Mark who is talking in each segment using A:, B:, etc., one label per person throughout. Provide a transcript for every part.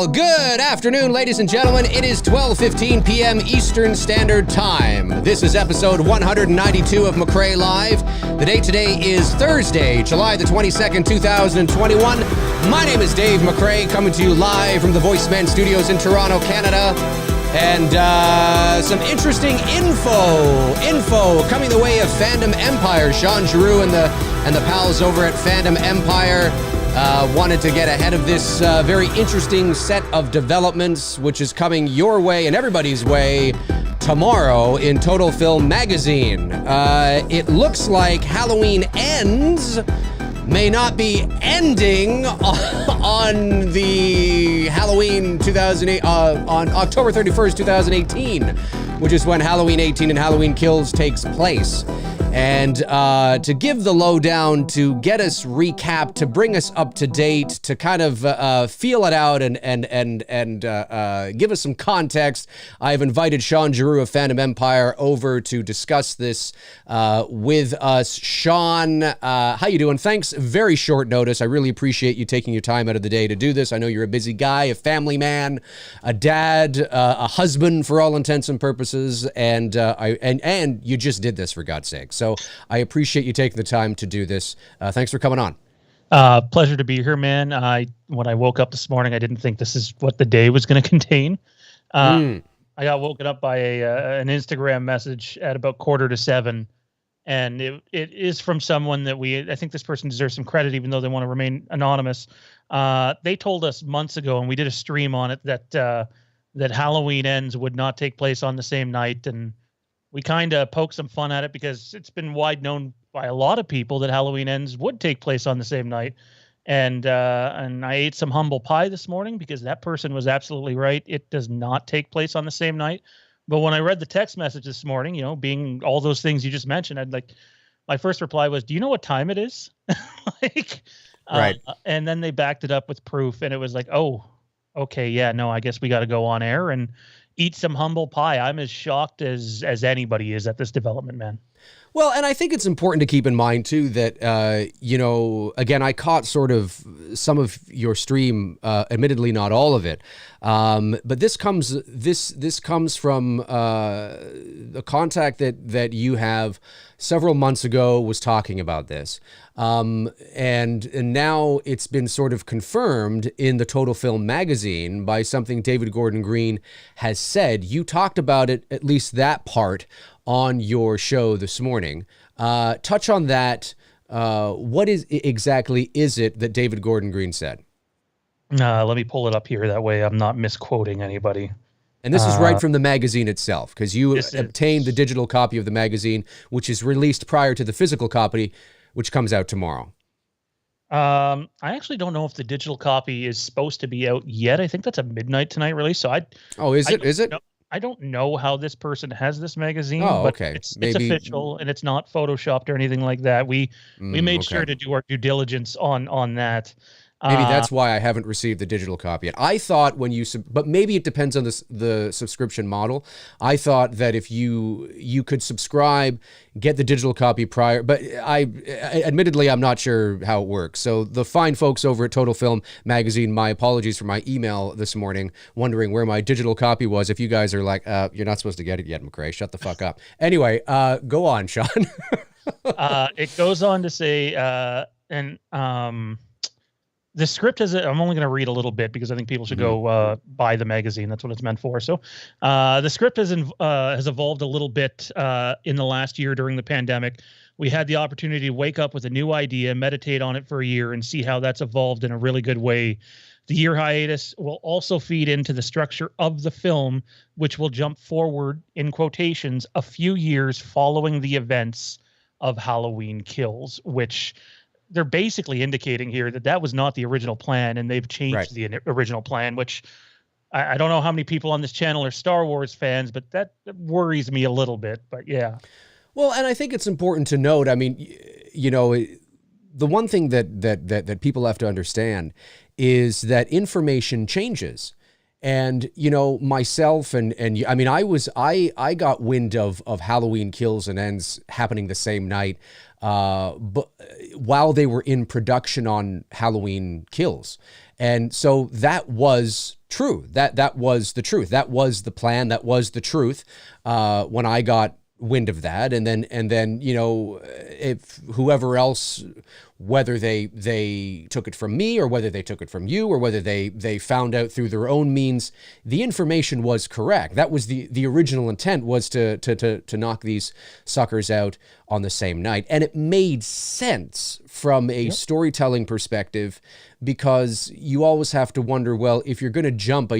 A: Well, good afternoon, ladies and gentlemen. It is 12:15 p.m. Eastern Standard Time. This is episode 192 of McRae Live. The date today is Thursday, July the 22nd, 2021. My name is Dave McRae, coming to you live from the VoiceMann Studios in Toronto, Canada. And some interesting info coming the way of Fandom Empire. Shawn, Geroux, and the pals over at Fandom Empire wanted to get ahead of this very interesting set of developments, which is coming your way and everybody's way tomorrow in Total Film Magazine. It looks like Halloween Ends may not be ending on the Halloween 2008 on October 31st, 2018, which is when Halloween 18 and Halloween Kills takes place. And to give the lowdown, to get us recapped, to bring us up to date, to kind of feel it out and give us some context, I've invited Shawn Geroux of Fandom Empire over to discuss this with us. Shawn, how you doing? Thanks. Very short notice. I really appreciate you taking your time out of the day to do this. I know you're a busy guy, a family man, a dad, a husband for all intents and purposes, and you just did this, for God's sake. So I appreciate you taking the time to do this. Thanks for coming on.
B: Pleasure to be here, man. When I woke up this morning, I didn't think this is what the day was going to contain. I got woken up by an Instagram message at about 6:45, and it is from someone that I think this person deserves some credit, even though they want to remain anonymous. They told us months ago, and we did a stream on it, that Halloween Ends would not take place on the same night, and we kind of poked some fun at it because it's been wide known by a lot of people that Halloween Ends would take place on the same night. And I ate some humble pie this morning because that person was absolutely right. It does not take place on the same night. But when I read the text message this morning, being all those things you just mentioned, my first reply was, do you know what time it is? Right. And then they backed it up with proof, and it was like, oh, okay, yeah, no, I guess we got to go on air and eat some humble pie. I'm as shocked as anybody is at this development, man.
A: Well, and I think it's important to keep in mind too that again, I caught sort of some of your stream, admittedly not all of it, but this comes from a contact that you have several months ago was talking about this, and now it's been sort of confirmed in the Total Film magazine by something David Gordon Green has said. You talked about it, at least that part, on your show this morning. Touch on that. What exactly is it that David Gordon Green said?
B: Let me pull it up here. That way I'm not misquoting anybody.
A: And this is right from the magazine itself, because you obtained the digital copy of the magazine, which is released prior to the physical copy, which comes out tomorrow.
B: I actually don't know if the digital copy is supposed to be out yet. I think that's a midnight tonight release. So
A: is it?
B: I don't know how this person has this magazine.
A: Oh,
B: but
A: okay.
B: It's official, and it's not photoshopped or anything like that. We made sure to do our due diligence on that.
A: Maybe that's why I haven't received the digital copy yet. I thought but maybe it depends on the subscription model. I thought that if you could subscribe, get the digital copy prior, but admittedly, I'm not sure how it works. So the fine folks over at Total Film Magazine, my apologies for my email this morning, wondering where my digital copy was. If you guys are like, you're not supposed to get it yet, McRae, shut the fuck up. Anyway, go on, Shawn.
B: It goes on to say, the script I'm only going to read a little bit because I think people should go buy the magazine. That's what it's meant for. So the script has evolved a little bit in the last year during the pandemic. We had the opportunity to wake up with a new idea, meditate on it for a year, and see how that's evolved in a really good way. The year hiatus will also feed into the structure of the film, which will jump forward, in quotations, a few years following the events of Halloween Kills, which they're basically indicating here that was not the original plan, and they've changed the original plan, which I don't know how many people on this channel are Star Wars fans, but that worries me a little bit. But yeah.
A: Well, and I think it's important to note, I mean, the one thing that people have to understand is that information changes. And, myself and I mean, I got wind of Halloween Kills and Ends happening the same night, but while they were in production on Halloween Kills. And so that was true. That was the truth. That was the plan. That was the truth. When I got wind of that, and then if whoever else, whether they took it from me or whether they took it from you or whether they found out through their own means, the information was correct. That was the original intent, was to knock these suckers out on the same night. And it made sense from a storytelling perspective, because you always have to wonder, well, if you're going to jump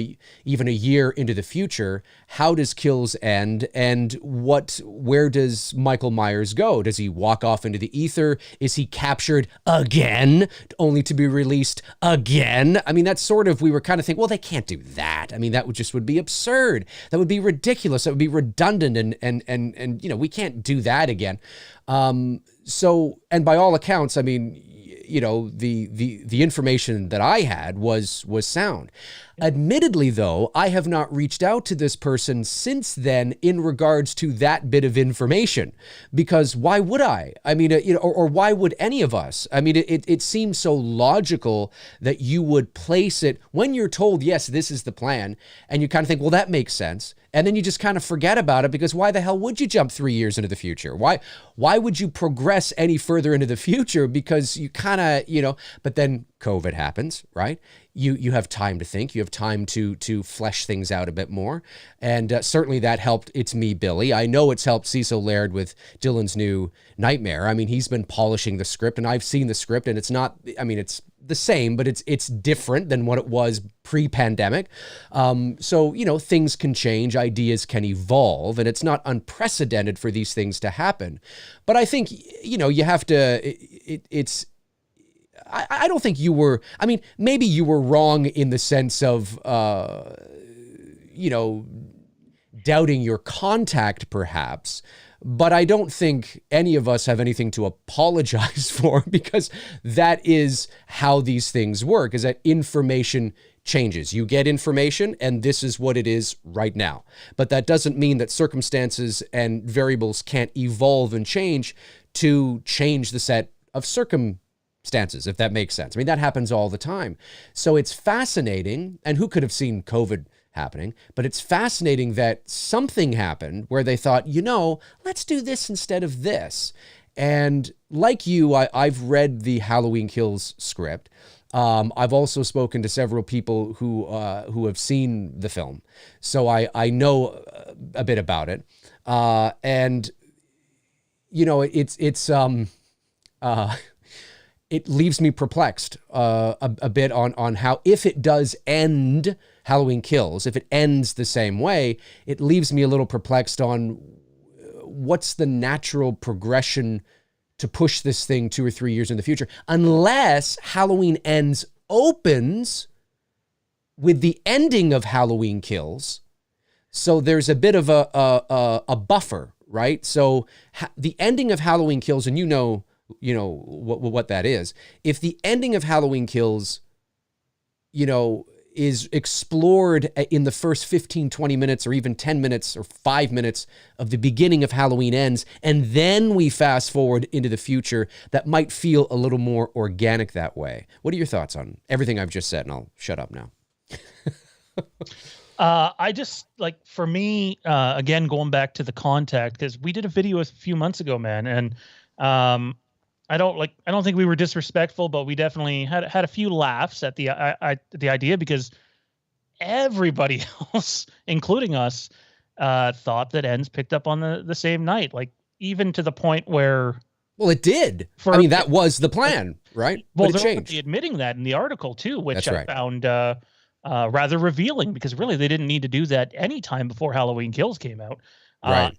A: even a year into the future, how does Kills end, and where does Michael Myers go? Does he walk off into the ether? Is he captured again, only to be released again? I mean, that's sort of, we were kind of thinking, well, they can't do that. I mean, that would be absurd. That would be ridiculous. That would be redundant, and we can't do that again. So, and by all accounts, I mean, the information that I had was sound. Admittedly, though, I have not reached out to this person since then in regards to that bit of information, because why would I? I mean, or why would any of us? I mean, it seems so logical that you would place it when you're told, yes, this is the plan, and you kind of think, well, that makes sense. And then you just kind of forget about it, because why the hell would you jump 3 years into the future? Why would you progress any further into the future? Because you kind of, but then COVID happens, right? You have time to think. You have time to flesh things out a bit more. And certainly that helped It's Me, Billy. I know it's helped Cecil Laird with Dylan's new Nightmare. I mean, he's been polishing the script, and I've seen the script, and it's not, I mean, it's the same, but it's different than what it was pre-pandemic. So, things can change, ideas can evolve, and it's not unprecedented for these things to happen. But I think, you have to, I don't think you were, I mean, maybe you were wrong in the sense of, doubting your contact perhaps, but I don't think any of us have anything to apologize for, because that is how these things work, is that information changes. You get information, and this is what it is right now. But that doesn't mean that circumstances and variables can't evolve and change to change the set of circumstances, if that makes sense. I mean, that happens all the time. So it's fascinating, and who could have seen COVID happening? But it's fascinating that something happened where they thought, let's do this instead of this. And like you, I've read the Halloween Kills script. I've also spoken to several people who have seen the film, so I know a bit about it. And it leaves me perplexed a bit on how, if it does end Halloween Kills, if it ends the same way, it leaves me a little perplexed on what's the natural progression to push this thing 2 or 3 years in the future, unless Halloween Ends opens with the ending of Halloween Kills. So there's a bit of a buffer, right? So the ending of Halloween Kills, and what that is. If the ending of Halloween Kills, is explored in the first 15, 20 minutes, or even 10 minutes or 5 minutes of the beginning of Halloween Ends, and then we fast forward into the future, that might feel a little more organic that way. What are your thoughts on everything I've just said? And I'll shut up now.
B: I just, for me, again, going back to the contact, because we did a video a few months ago, man, and I don't think we were disrespectful, but we definitely had a few laughs at the idea, because everybody else, including us, thought that Ends picked up on the same night, even to the point where,
A: well, it did. That was the plan, right?
B: Well,
A: but it
B: they're
A: changed.
B: admitting that in the article too, which
A: That's right.
B: I found rather revealing, because really they didn't need to do that any time before Halloween Kills came out.
A: Right.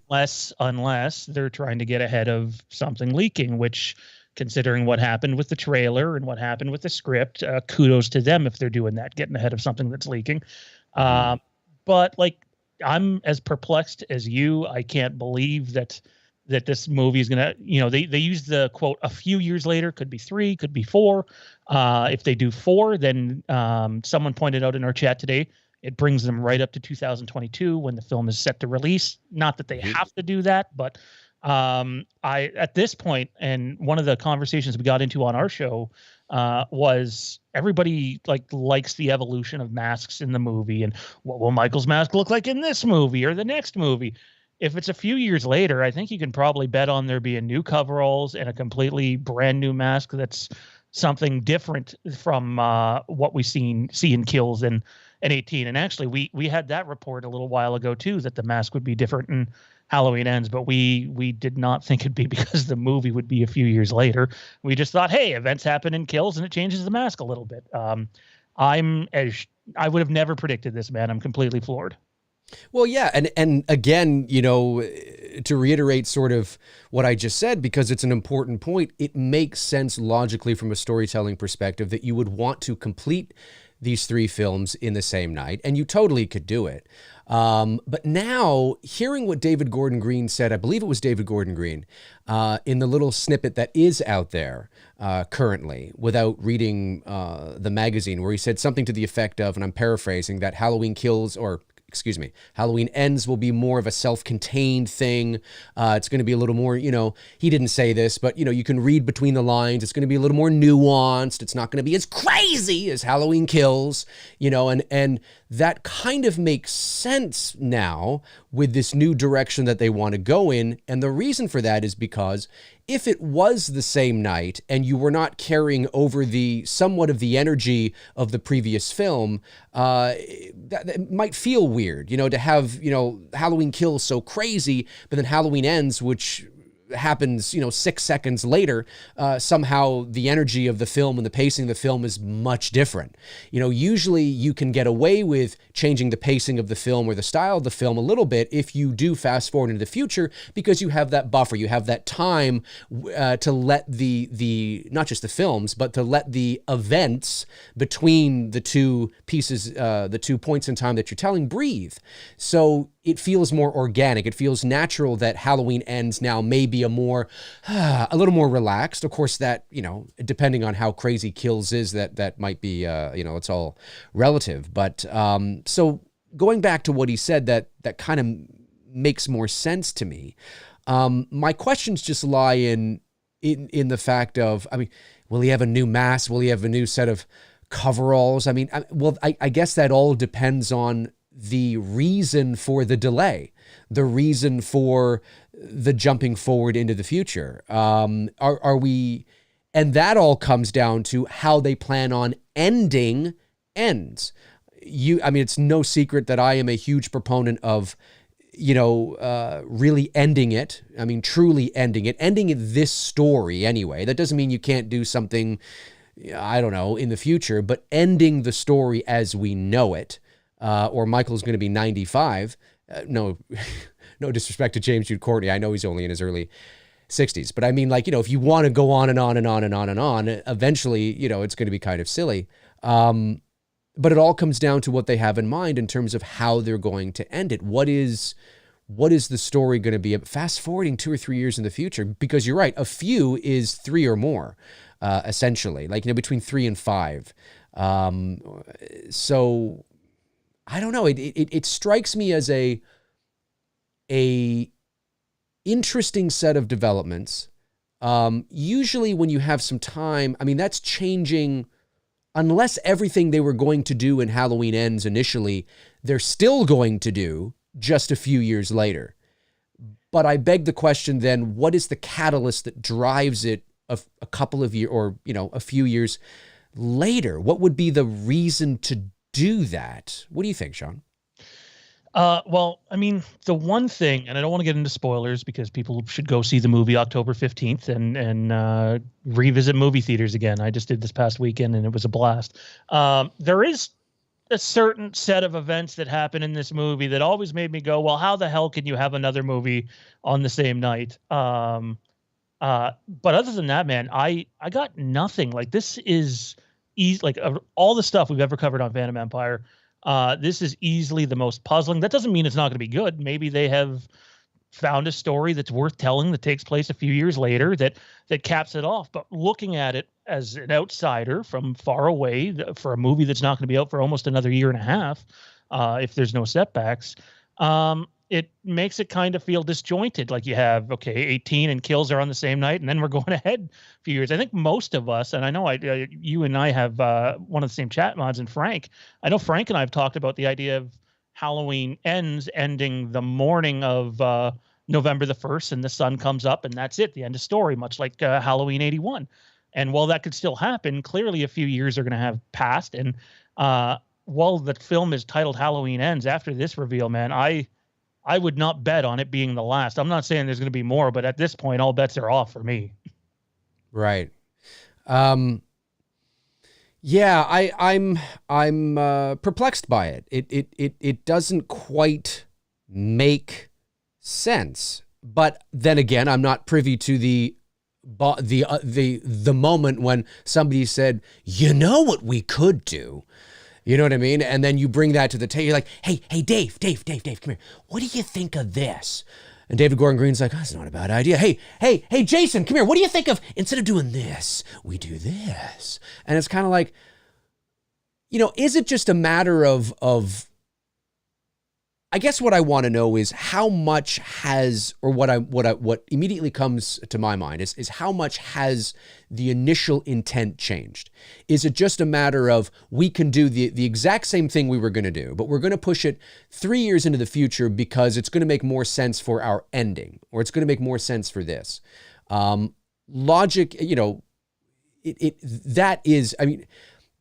B: Unless they're trying to get ahead of something leaking, which, considering what happened with the trailer and what happened with the script, kudos to them if they're doing that, getting ahead of something that's leaking. But I'm as perplexed as you. I can't believe that this movie is gonna, they use the quote, a few years later, could be 3, could be 4. If they do 4, then someone pointed out in our chat today, it brings them right up to 2022 when the film is set to release. Not that they have to do that, but at this point, and one of the conversations we got into on our show was everybody likes the evolution of masks in the movie, and what will Michael's mask look like in this movie or the next movie? If it's a few years later, I think you can probably bet on there being new coveralls and a completely brand new mask that's something different from what we see in Kills and 18. And actually, we had that report a little while ago too, that the mask would be different in Halloween Ends, but we did not think it'd be because the movie would be a few years later. We just thought, hey, events happen in Kills and it changes the mask a little bit. I would have never predicted this, man. I'm completely floored.
A: Well, yeah. And again, to reiterate sort of what I just said, because it's an important point, it makes sense logically from a storytelling perspective that you would want to complete these 3 films in the same night, and you totally could do it. But now, hearing what David Gordon Green said, I believe it was David Gordon Green, in the little snippet that is out there currently, without reading the magazine, where he said something to the effect of, and I'm paraphrasing, that Halloween Ends will be more of a self-contained thing. It's going to be a little more, he didn't say this, but, you can read between the lines. It's going to be a little more nuanced. It's not going to be as crazy as Halloween Kills, and that kind of makes sense now with this new direction that they want to go in. And the reason for that is because if it was the same night and you were not carrying over somewhat of the energy of the previous film, that might feel weird, to have, Halloween Kills so crazy, but then Halloween Ends, which happens, 6 seconds later, somehow the energy of the film and the pacing of the film is much different. Usually you can get away with changing the pacing of the film or the style of the film a little bit if you do fast forward into the future, because you have that buffer, you have that time to let the not just the films, but to let the events between the two pieces, the 2 points in time that you're telling, breathe. So it feels more organic. It feels natural that Halloween Ends now may be a little more relaxed. Of course, that, depending on how crazy Kills is, that might be, it's all relative. But so going back to what he said, that kind of makes more sense to me. My questions just lie in the fact of, will he have a new mask? Will he have a new set of coveralls? I guess that all depends on the reason for the delay, the reason for the jumping forward into the future. Are we, and that all comes down to how they plan on ending Ends. It's no secret that I am a huge proponent of, really ending it. Truly ending this story anyway. That doesn't mean you can't do something, I don't know, in the future, but ending the story as we know it. Or Michael's going to be 95. No disrespect to James Jude Courtney. I know he's only in his early 60s. But if you want to go on and on and on and on and on, eventually, it's going to be kind of silly. But it all comes down to what they have in mind in terms of how they're going to end it. What is the story going to be? Fast forwarding 2 or 3 years in the future, because you're right, a few is 3 or more, essentially, between 3 and 5. So I don't know. It strikes me as a interesting set of developments. Usually when you have some time, that's changing, unless everything they were going to do in Halloween Ends initially, they're still going to do just a few years later. But I beg the question then, what is the catalyst that drives it a couple of years or, a few years later? What would be the reason to do that? What do you think, Shawn?
B: Well, the one thing, and I don't want to get into spoilers because people should go see the movie October 15th and revisit movie theaters again. I just did this past weekend and it was a blast. There is a certain set of events that happen in this movie that always made me go, well, how the hell can you have another movie on the same night? But other than that, man, I got nothing. This is easy, all the stuff we've ever covered on Phantom Empire. This is easily the most puzzling. That doesn't mean it's not going to be good. Maybe they have found a story that's worth telling that takes place a few years later that caps it off. But looking at it as an outsider from far away for a movie that's not going to be out for almost another year and a half, if there's no setbacks, it makes it kind of feel disjointed. Like you have, okay, 18 and kills are on the same night, and then we're going ahead a few years. I think most of us, and I know you and I have one of the same chat mods, and Frank. I know Frank and I have talked about the idea of Halloween ending the morning of November the 1st, and the sun comes up, and that's it, the end of story, much like Halloween 81. And while that could still happen, clearly a few years are going to have passed. And while the film is titled Halloween Ends, after this reveal, man, I would not bet on it being the last. I'm not saying there's going to be more, but at this point, all bets are off for me.
A: Right. Yeah, I'm perplexed by it. It doesn't quite make sense. But then again, I'm not privy to the moment when somebody said, you know what we could do? You know what I mean? And then you bring that to the table. You're like, hey, Dave, come here. What do you think of this? And David Gordon Green's like, oh, that's not a bad idea. Hey, Jason, come here. What do you think of, instead of doing this, we do this? And it's kind of like, is it just a matter of I guess what I want to know is how much has, or what immediately comes to my mind is how much has the initial intent changed? Is it just a matter of we can do the exact same thing we were going to do, but we're going to push it 3 years into the future because it's going to make more sense for our ending, or it's going to make more sense for this? Logic, that is, I mean,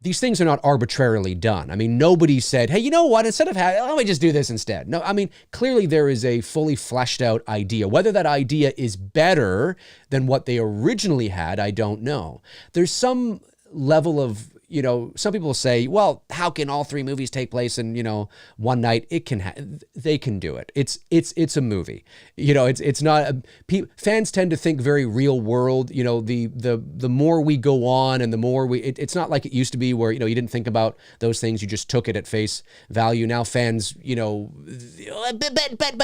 A: these things are not arbitrarily done. I mean, nobody said, hey, you know what, instead of let me just do this instead. No, I mean, clearly there is a fully fleshed out idea. Whether that idea is better than what they originally had, I don't know. There's some level of, some people say, well, how can all three movies take place in, one night? They can do it. It's a movie. It's not, fans tend to think very real world. The more we go on and the more it's not like it used to be where, you didn't think about those things. You just took it at face value. Now fans,
C: But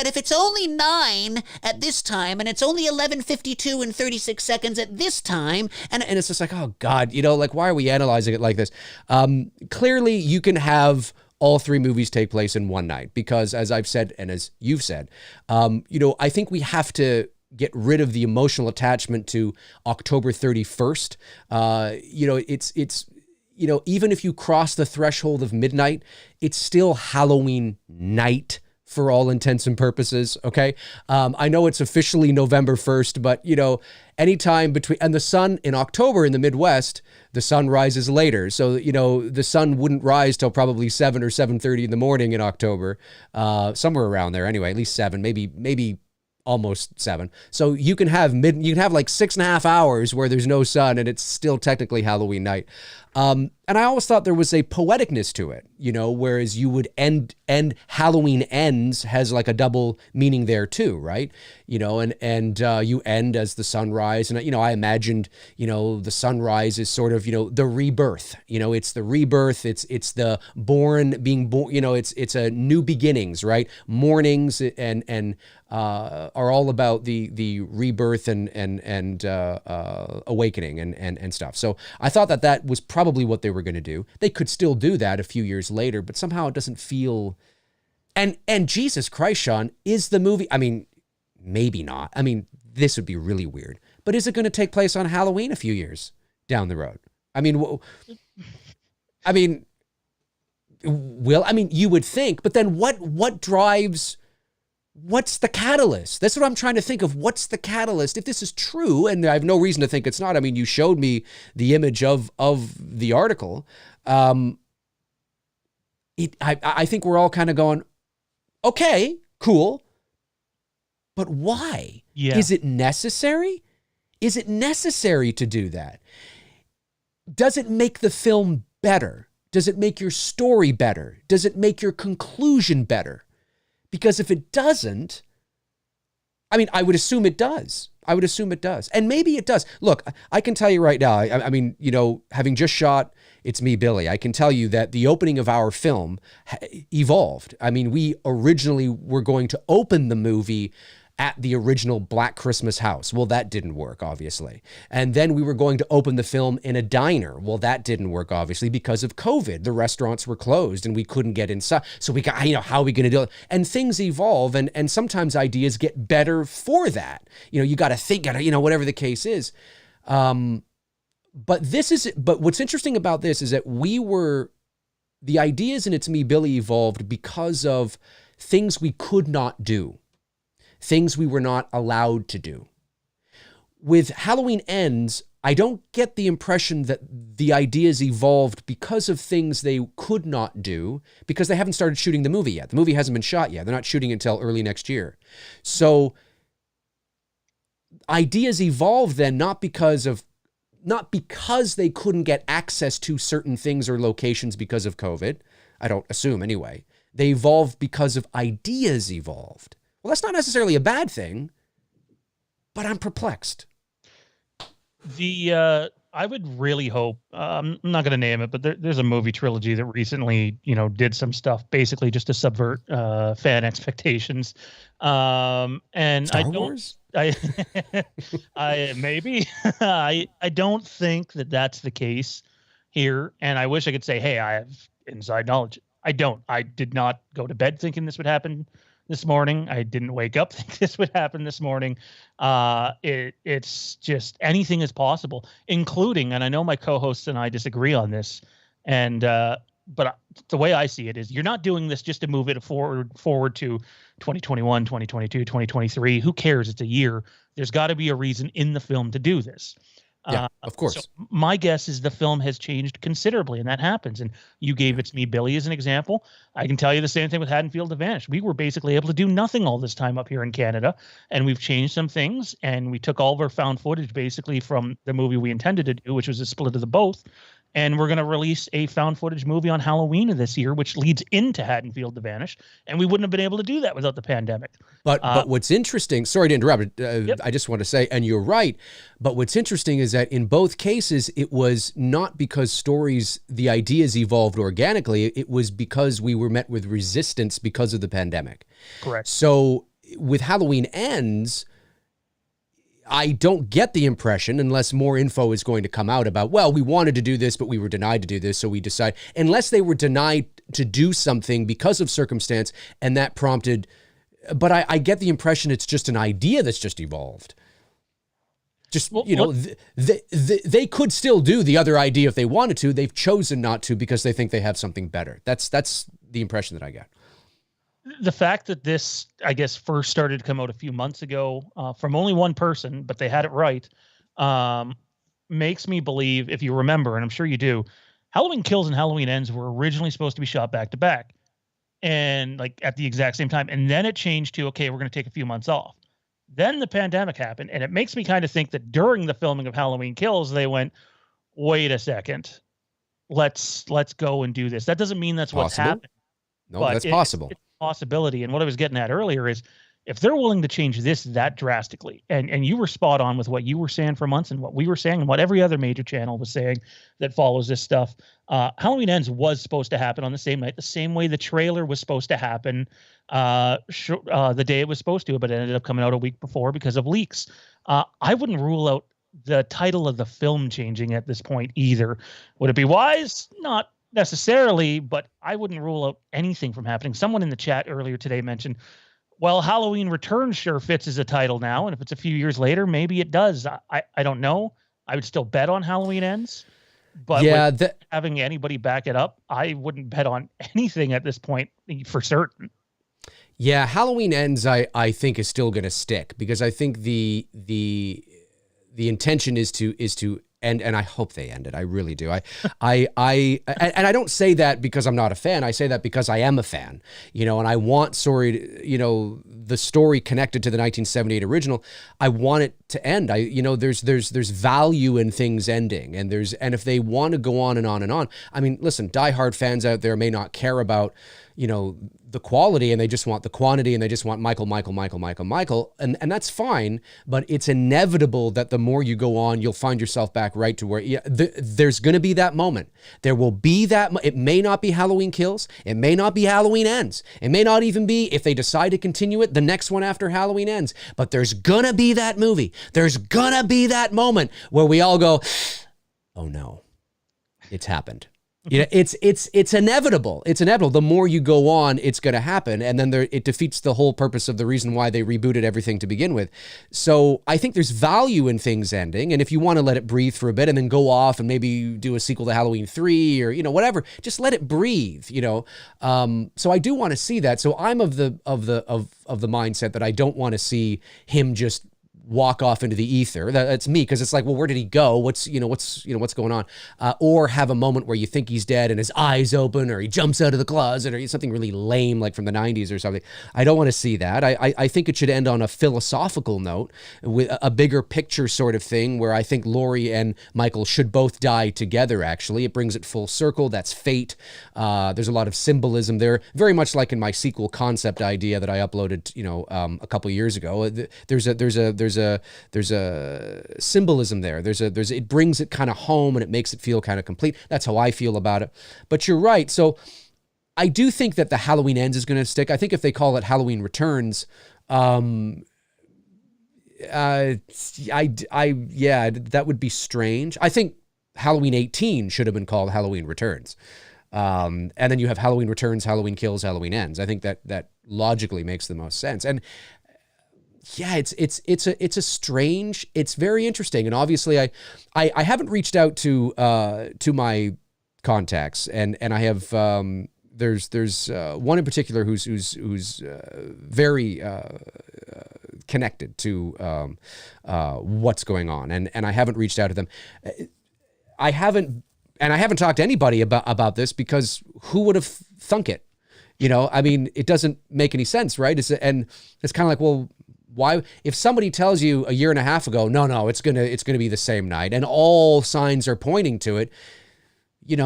C: if it's only 9 at this time and it's only 11:52 and 36 seconds at this time,
A: and it's just like, oh God, like, why are we analyzing it like this? Clearly you can have all three movies take place in one night because, as I've said, and as you've said, I think we have to get rid of the emotional attachment to October 31st. It's even if you cross the threshold of midnight, it's still Halloween night for all intents and purposes. Okay. I know it's officially November 1st, but anytime between, and the sun in October in the Midwest, the sun rises later. So, the sun wouldn't rise till probably 7 or 7:30 in the morning in October, somewhere around there anyway, at least 7, maybe almost 7. So you can have like 6.5 hours where there's no sun and it's still technically Halloween night. And I always thought there was a poeticness to it, whereas you would end Halloween Ends has like a double meaning there too, right? And you end as the sunrise. And, I imagined, the sunrise is sort of, the rebirth, it's the rebirth. It's the being born, it's a new beginnings, right? Mornings and are all about the rebirth and awakening and stuff. So I thought that was probably what they were going to do. They could still do that a few years later, but somehow it doesn't feel. And Jesus Christ, Shawn, is the movie? I mean, maybe not. I mean, this would be really weird. But is it going to take place on Halloween a few years down the road? I mean, you would think. But then what drives? What's the catalyst? That's what I'm trying to think of. What's the catalyst? If this is true, and I have no reason to think it's not. I mean, you showed me the image of the article. I think we're all kind of going, okay, cool. But why?
B: Yeah.
A: Is it necessary? Is it necessary to do that? Does it make the film better? Does it make your story better? Does it make your conclusion better? Because if it doesn't, I mean, I would assume it does. And maybe it does. Look, I can tell you right now, I mean, having just shot It's Me, Billy, I can tell you that the opening of our film evolved. I mean, we originally were going to open the movie at the original Black Christmas house. Well, that didn't work, obviously. And then we were going to open the film in a diner. Well, that didn't work, obviously, because of COVID. The restaurants were closed and we couldn't get inside. So we got, how are we going to do it? And things evolve, and sometimes ideas get better for that. You got to think, whatever the case is. But what's interesting about this is that the ideas in It's Me, Billy evolved because of things we could not do. Things we were not allowed to do. With Halloween Ends, I don't get the impression that the ideas evolved because of things they could not do, because they haven't started shooting the movie yet. The movie hasn't been shot yet. They're not shooting until early next year. So ideas evolved then not because they couldn't get access to certain things or locations because of COVID. I don't assume anyway. They evolved because of ideas evolved. Well, that's not necessarily a bad thing, but I'm perplexed.
B: I would really hope, I'm not going to name it, but there's a movie trilogy that recently, did some stuff basically just to subvert fan expectations. And
A: Star Wars?
B: I maybe I don't think that that's the case here. And I wish I could say, hey, I have inside knowledge. I don't. I did not go to bed thinking this would happen this morning. I didn't wake up thinking this would happen this morning. It's just anything is possible, including, and I know my co-hosts and I disagree on this, but the way I see it is you're not doing this just to move it forward to 2021, 2022, 2023. Who cares? It's a year. There's got to be a reason in the film to do this.
A: Yeah, of course.
B: So my guess is the film has changed considerably, and that happens. And you gave It's Me, Billy as an example. I can tell you the same thing with Haddonfield to Vanish. We were basically able to do nothing all this time up here in Canada, and we've changed some things, and we took all of our found footage basically from the movie we intended to do, which was a split of the both. And we're going to release a found footage movie on Halloween of this year, which leads into Haddonfield to Vanish. And we wouldn't have been able to do that without the pandemic.
A: But what's interesting, sorry to interrupt,
B: Yep.
A: I just want to say, and you're right, but what's interesting is that in both cases, it was not because the ideas evolved organically. It was because we were met with resistance because of the pandemic.
B: Correct.
A: So with Halloween Ends, I don't get the impression, unless more info is going to come out about, well, we wanted to do this, but we were denied to do this, so we decide, unless they were denied to do something because of circumstance, and that prompted, but I get the impression it's just an idea that's just evolved. Just, they could still do the other idea if they wanted to. They've chosen not to because they think they have something better. That's the impression that I got.
B: The fact that this, I guess, first started to come out a few months ago from only one person, but they had it right, makes me believe, if you remember, and I'm sure you do, Halloween Kills and Halloween Ends were originally supposed to be shot back to back, and like at the exact same time. And then it changed to, okay, we're going to take a few months off. Then the pandemic happened, and it makes me kind of think that during the filming of Halloween Kills, they went, wait a second, let's go and do this. That doesn't mean that's what's happened.
A: No, that's possible.
B: It's a possibility. And what I was getting at earlier is, if they're willing to change this that drastically, and you were spot on with what you were saying for months and what we were saying and what every other major channel was saying that follows this stuff, Halloween Ends was supposed to happen on the same night, the same way the trailer was supposed to happen the day it was supposed to, but it ended up coming out a week before because of leaks. I wouldn't rule out the title of the film changing at this point either. Would it be wise? Not necessarily, but I wouldn't rule out anything from happening. Someone in the chat earlier today mentioned, well, Halloween Returns sure fits as a title now, and if it's a few years later, maybe it does. I don't know. I would still bet on Halloween Ends, but
A: yeah,
B: having anybody back it up, I wouldn't bet on anything at this point for certain.
A: Yeah, Halloween Ends, I think is still going to stick, because I think the intention is to end, and I hope they end it. I really do. And I don't say that because I'm not a fan. I say that because I am a fan, and I want the story connected to the 1978 original. I want it to end. There's value in things ending, and if they want to go on and on and on. I mean, listen, diehard fans out there may not care about, the quality, and they just want the quantity, and they just want Michael, and that's fine. But it's inevitable that the more you go on, you'll find yourself back right to where there's going to be that moment. There will be that. It may not be Halloween Kills. It may not be Halloween Ends. It may not even be, if they decide to continue it, the next one after Halloween Ends. But there's gonna be that movie. There's gonna be that moment where we all go, "Oh no, it's happened." It's inevitable. It's inevitable. The more you go on, it's going to happen. And then it defeats the whole purpose of the reason why they rebooted everything to begin with. So I think there's value in things ending. And if you want to let it breathe for a bit and then go off and maybe do a sequel to Halloween 3 or, whatever, just let it breathe, So I do want to see that. So I'm of the mindset that I don't want to see him just walk off into the ether. That's me, because it's like, well, where did he go? What's going on? Or have a moment where you think he's dead and his eyes open, or he jumps out of the closet, or something really lame like from the 90s or something. I don't want to see that. I think it should end on a philosophical note with a bigger picture sort of thing, where I think Laurie and Michael should both die together, actually. It brings it full circle. That's fate. There's a lot of symbolism there, very much like in my sequel concept idea that I uploaded, a couple years ago. There's a symbolism there. It brings it kind of home, and it makes it feel kind of complete. That's how I feel about it. But you're right. So I do think that the Halloween Ends is going to stick. I think if they call it Halloween Returns, that would be strange. I think Halloween 18 should have been called Halloween Returns. And then you have Halloween Returns, Halloween Kills, Halloween Ends. I think that logically makes the most sense. And yeah, it's very interesting. And obviously I haven't reached out to my contacts, and I have, there's one in particular who's very connected to what's going on, and I haven't reached out to them. I haven't talked to anybody about this, because who would have thunk it? I mean, it doesn't make any sense, right? It's kind of like, well, why? If somebody tells you a year and a half ago, no, it's gonna be the same night, and all signs are pointing to it, you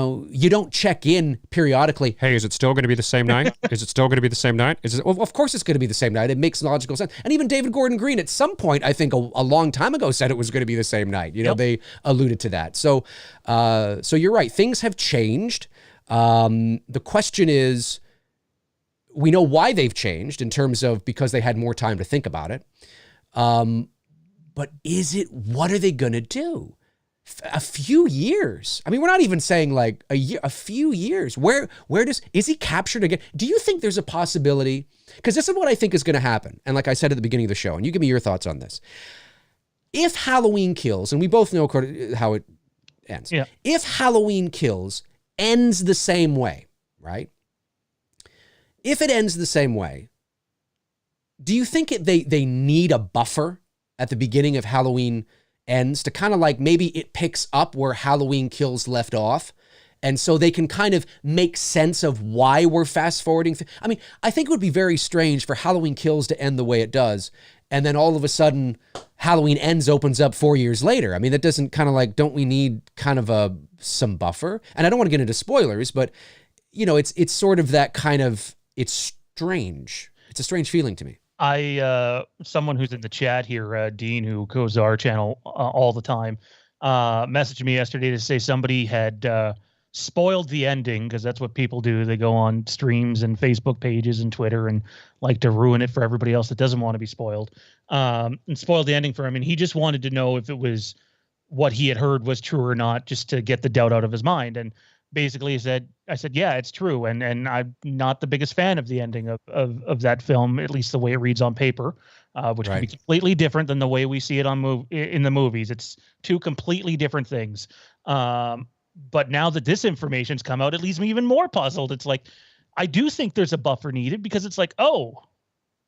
A: don't check in periodically. Hey, is it still going to be the same night? Is it still going to be the same night? Well, of course it's going to be the same night. It makes logical sense. And even David Gordon Green, at some point, I think a long time ago, said it was going to be the same night.
B: Yep.
A: They alluded to that. So you're right. Things have changed. The question is, we know why they've changed, in terms of because they had more time to think about it. But what are they going to do? A few years. I mean, we're not even saying like a year, a few years. Is he captured again? Do you think there's a possibility? Because this is what I think is going to happen. And like I said at the beginning of the show, and you give me your thoughts on this. If Halloween Kills, and we both know how it ends. Yeah. If Halloween Kills ends the same way, right? If it ends the same way, do you think they need a buffer at the beginning of Halloween Ends to kind of like, maybe it picks up where Halloween Kills left off, and so they can kind of make sense of why we're fast forwarding? I mean, I think it would be very strange for Halloween Kills to end the way it does, and then all of a sudden Halloween Ends opens up 4 years later. I mean, that doesn't kind of like, don't we need kind of some buffer? And I don't want to get into spoilers, but it's sort of that kind of, it's strange. It's a strange feeling to me.
B: Someone who's in the chat here, Dean, who goes to our channel all the time, messaged me yesterday to say somebody had spoiled the ending, because that's what people do. They go on streams and Facebook pages and Twitter and like to ruin it for everybody else that doesn't want to be spoiled, and spoiled the ending for him. And he just wanted to know if it was what he had heard was true or not, just to get the doubt out of his mind. And basically I said, yeah, it's true. And I'm not the biggest fan of the ending of that film, at least the way it reads on paper, which can be completely different than the way we see it in the movies. It's two completely different things. But now that this information's come out, it leaves me even more puzzled. It's like, I do think there's a buffer needed, because it's like, oh,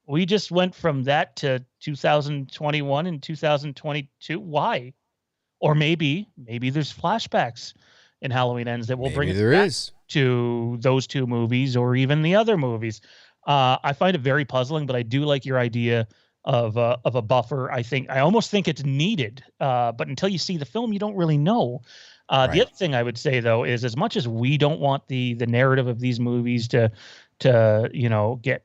B: we just went from that to 2021 and 2022. Why? Or maybe there's flashbacks in Halloween Ends that will bring it back to those two movies, or even the other movies. I find it very puzzling, but I do like your idea of a buffer. I almost think it's needed, but until you see the film, you don't really know.
A: Right.
B: The other thing I would say though is, as much as we don't want the narrative of these movies to get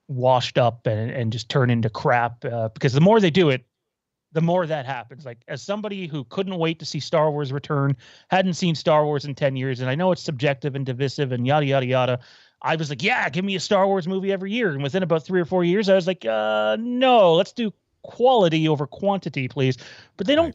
B: washed up and just turn into crap, because the more they do it, the more that happens. Like, as somebody who couldn't wait to see Star Wars Return, hadn't seen Star Wars in 10 years, and I know it's subjective and divisive and yada, yada, yada. I was like, yeah, give me a Star Wars movie every year. And within about 3 or 4 years, I was like, no, let's do quality over quantity, please. But they don't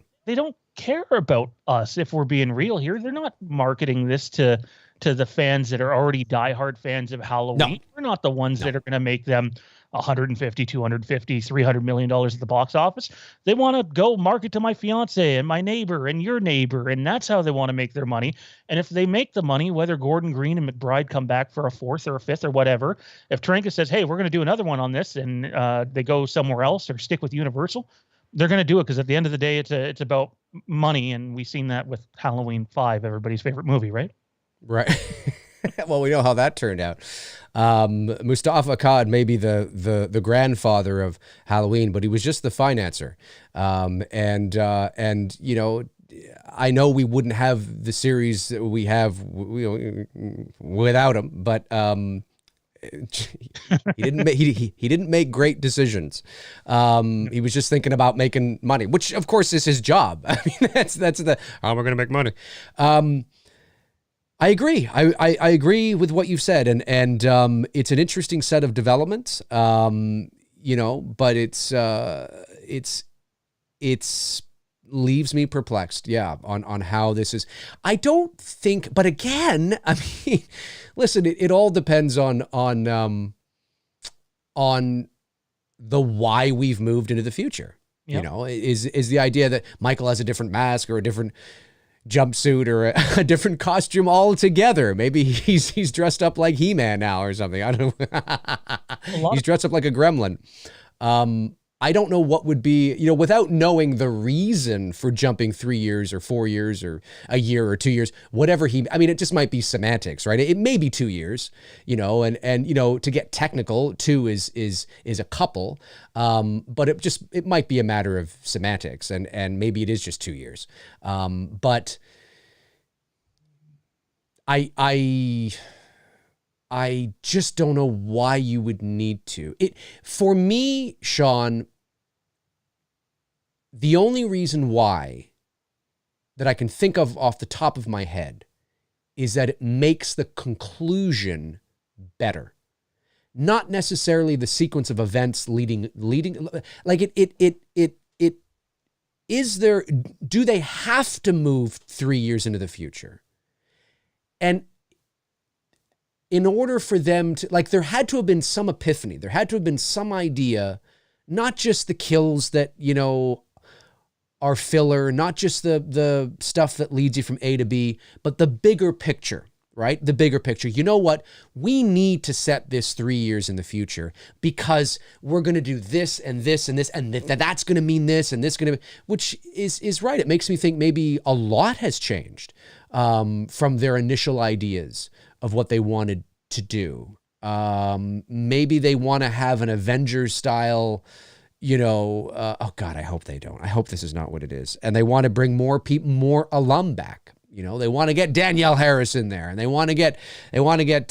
B: care about us, if we're being real here. They're not marketing this to the fans that are already diehard fans of Halloween. No. We're not the ones that are going to make them 150, 250, $300 million at the box office. They want to go market to my fiance and my neighbor and your neighbor, and that's how they want to make their money. And if they make the money, whether Gordon Green and McBride come back for a 4th or a 5th or whatever, if Tranka says, hey, we're going to do another one on this, and they go somewhere else or stick with Universal, they're going to do it, because at the end of the day, it's about money, and we've seen that with Halloween 5, everybody's favorite movie, right?
A: Right. Well, we know how that turned out. Mustafa Akkad may be the grandfather of Halloween, but he was just the financer. And you know, I know we wouldn't have the series that we have without him, but he didn't make great decisions. He was just thinking about making money, which of course is his job. I mean, that's the how we're going to make money. I agree. I agree with what you've said, and it's an interesting set of developments. You know, but it's leaves me perplexed. Yeah, on how this is. I don't think, but again, I mean, listen, it all depends on the why we've moved into the future. Yep. You know, is the idea that Michael has a different mask or a different jumpsuit or a different costume altogether. Maybe he's dressed up like He-Man now or something. I don't know. He's dressed up like a gremlin. I don't know what would be, you know, without knowing the reason for jumping 3 years or 4 years or a year or 2 years, whatever I mean, it just might be semantics, right? It may be 2 years, you know, and you know, to get technical, 2 is a couple, but it might be a matter of semantics, and maybe it is just 2 years. But I just don't know why you would need to. For me, Shawn, the only reason why that I can think of off the top of my head is that it makes the conclusion better. Not necessarily the sequence of events leading like it is there, do they have to move 3 years into the future? And in order for them to, like, there had to have been some epiphany. There had to have been some idea, not just the kills that, you know, are filler, not just the stuff that leads you from A to B, but the bigger picture, right? The bigger picture. You know what? We need to set this 3 years in the future because we're going to do this and this and this, and that's going to mean this and this going to, which is right. It makes me think maybe a lot has changed from their initial ideas of what they wanted to do. Maybe they want to have an Avengers style, you know, oh God, I hope they don't. I hope this is not what it is. And they want to bring more people, more alum back. You know, they want to get Danielle Harris in there, and they want to get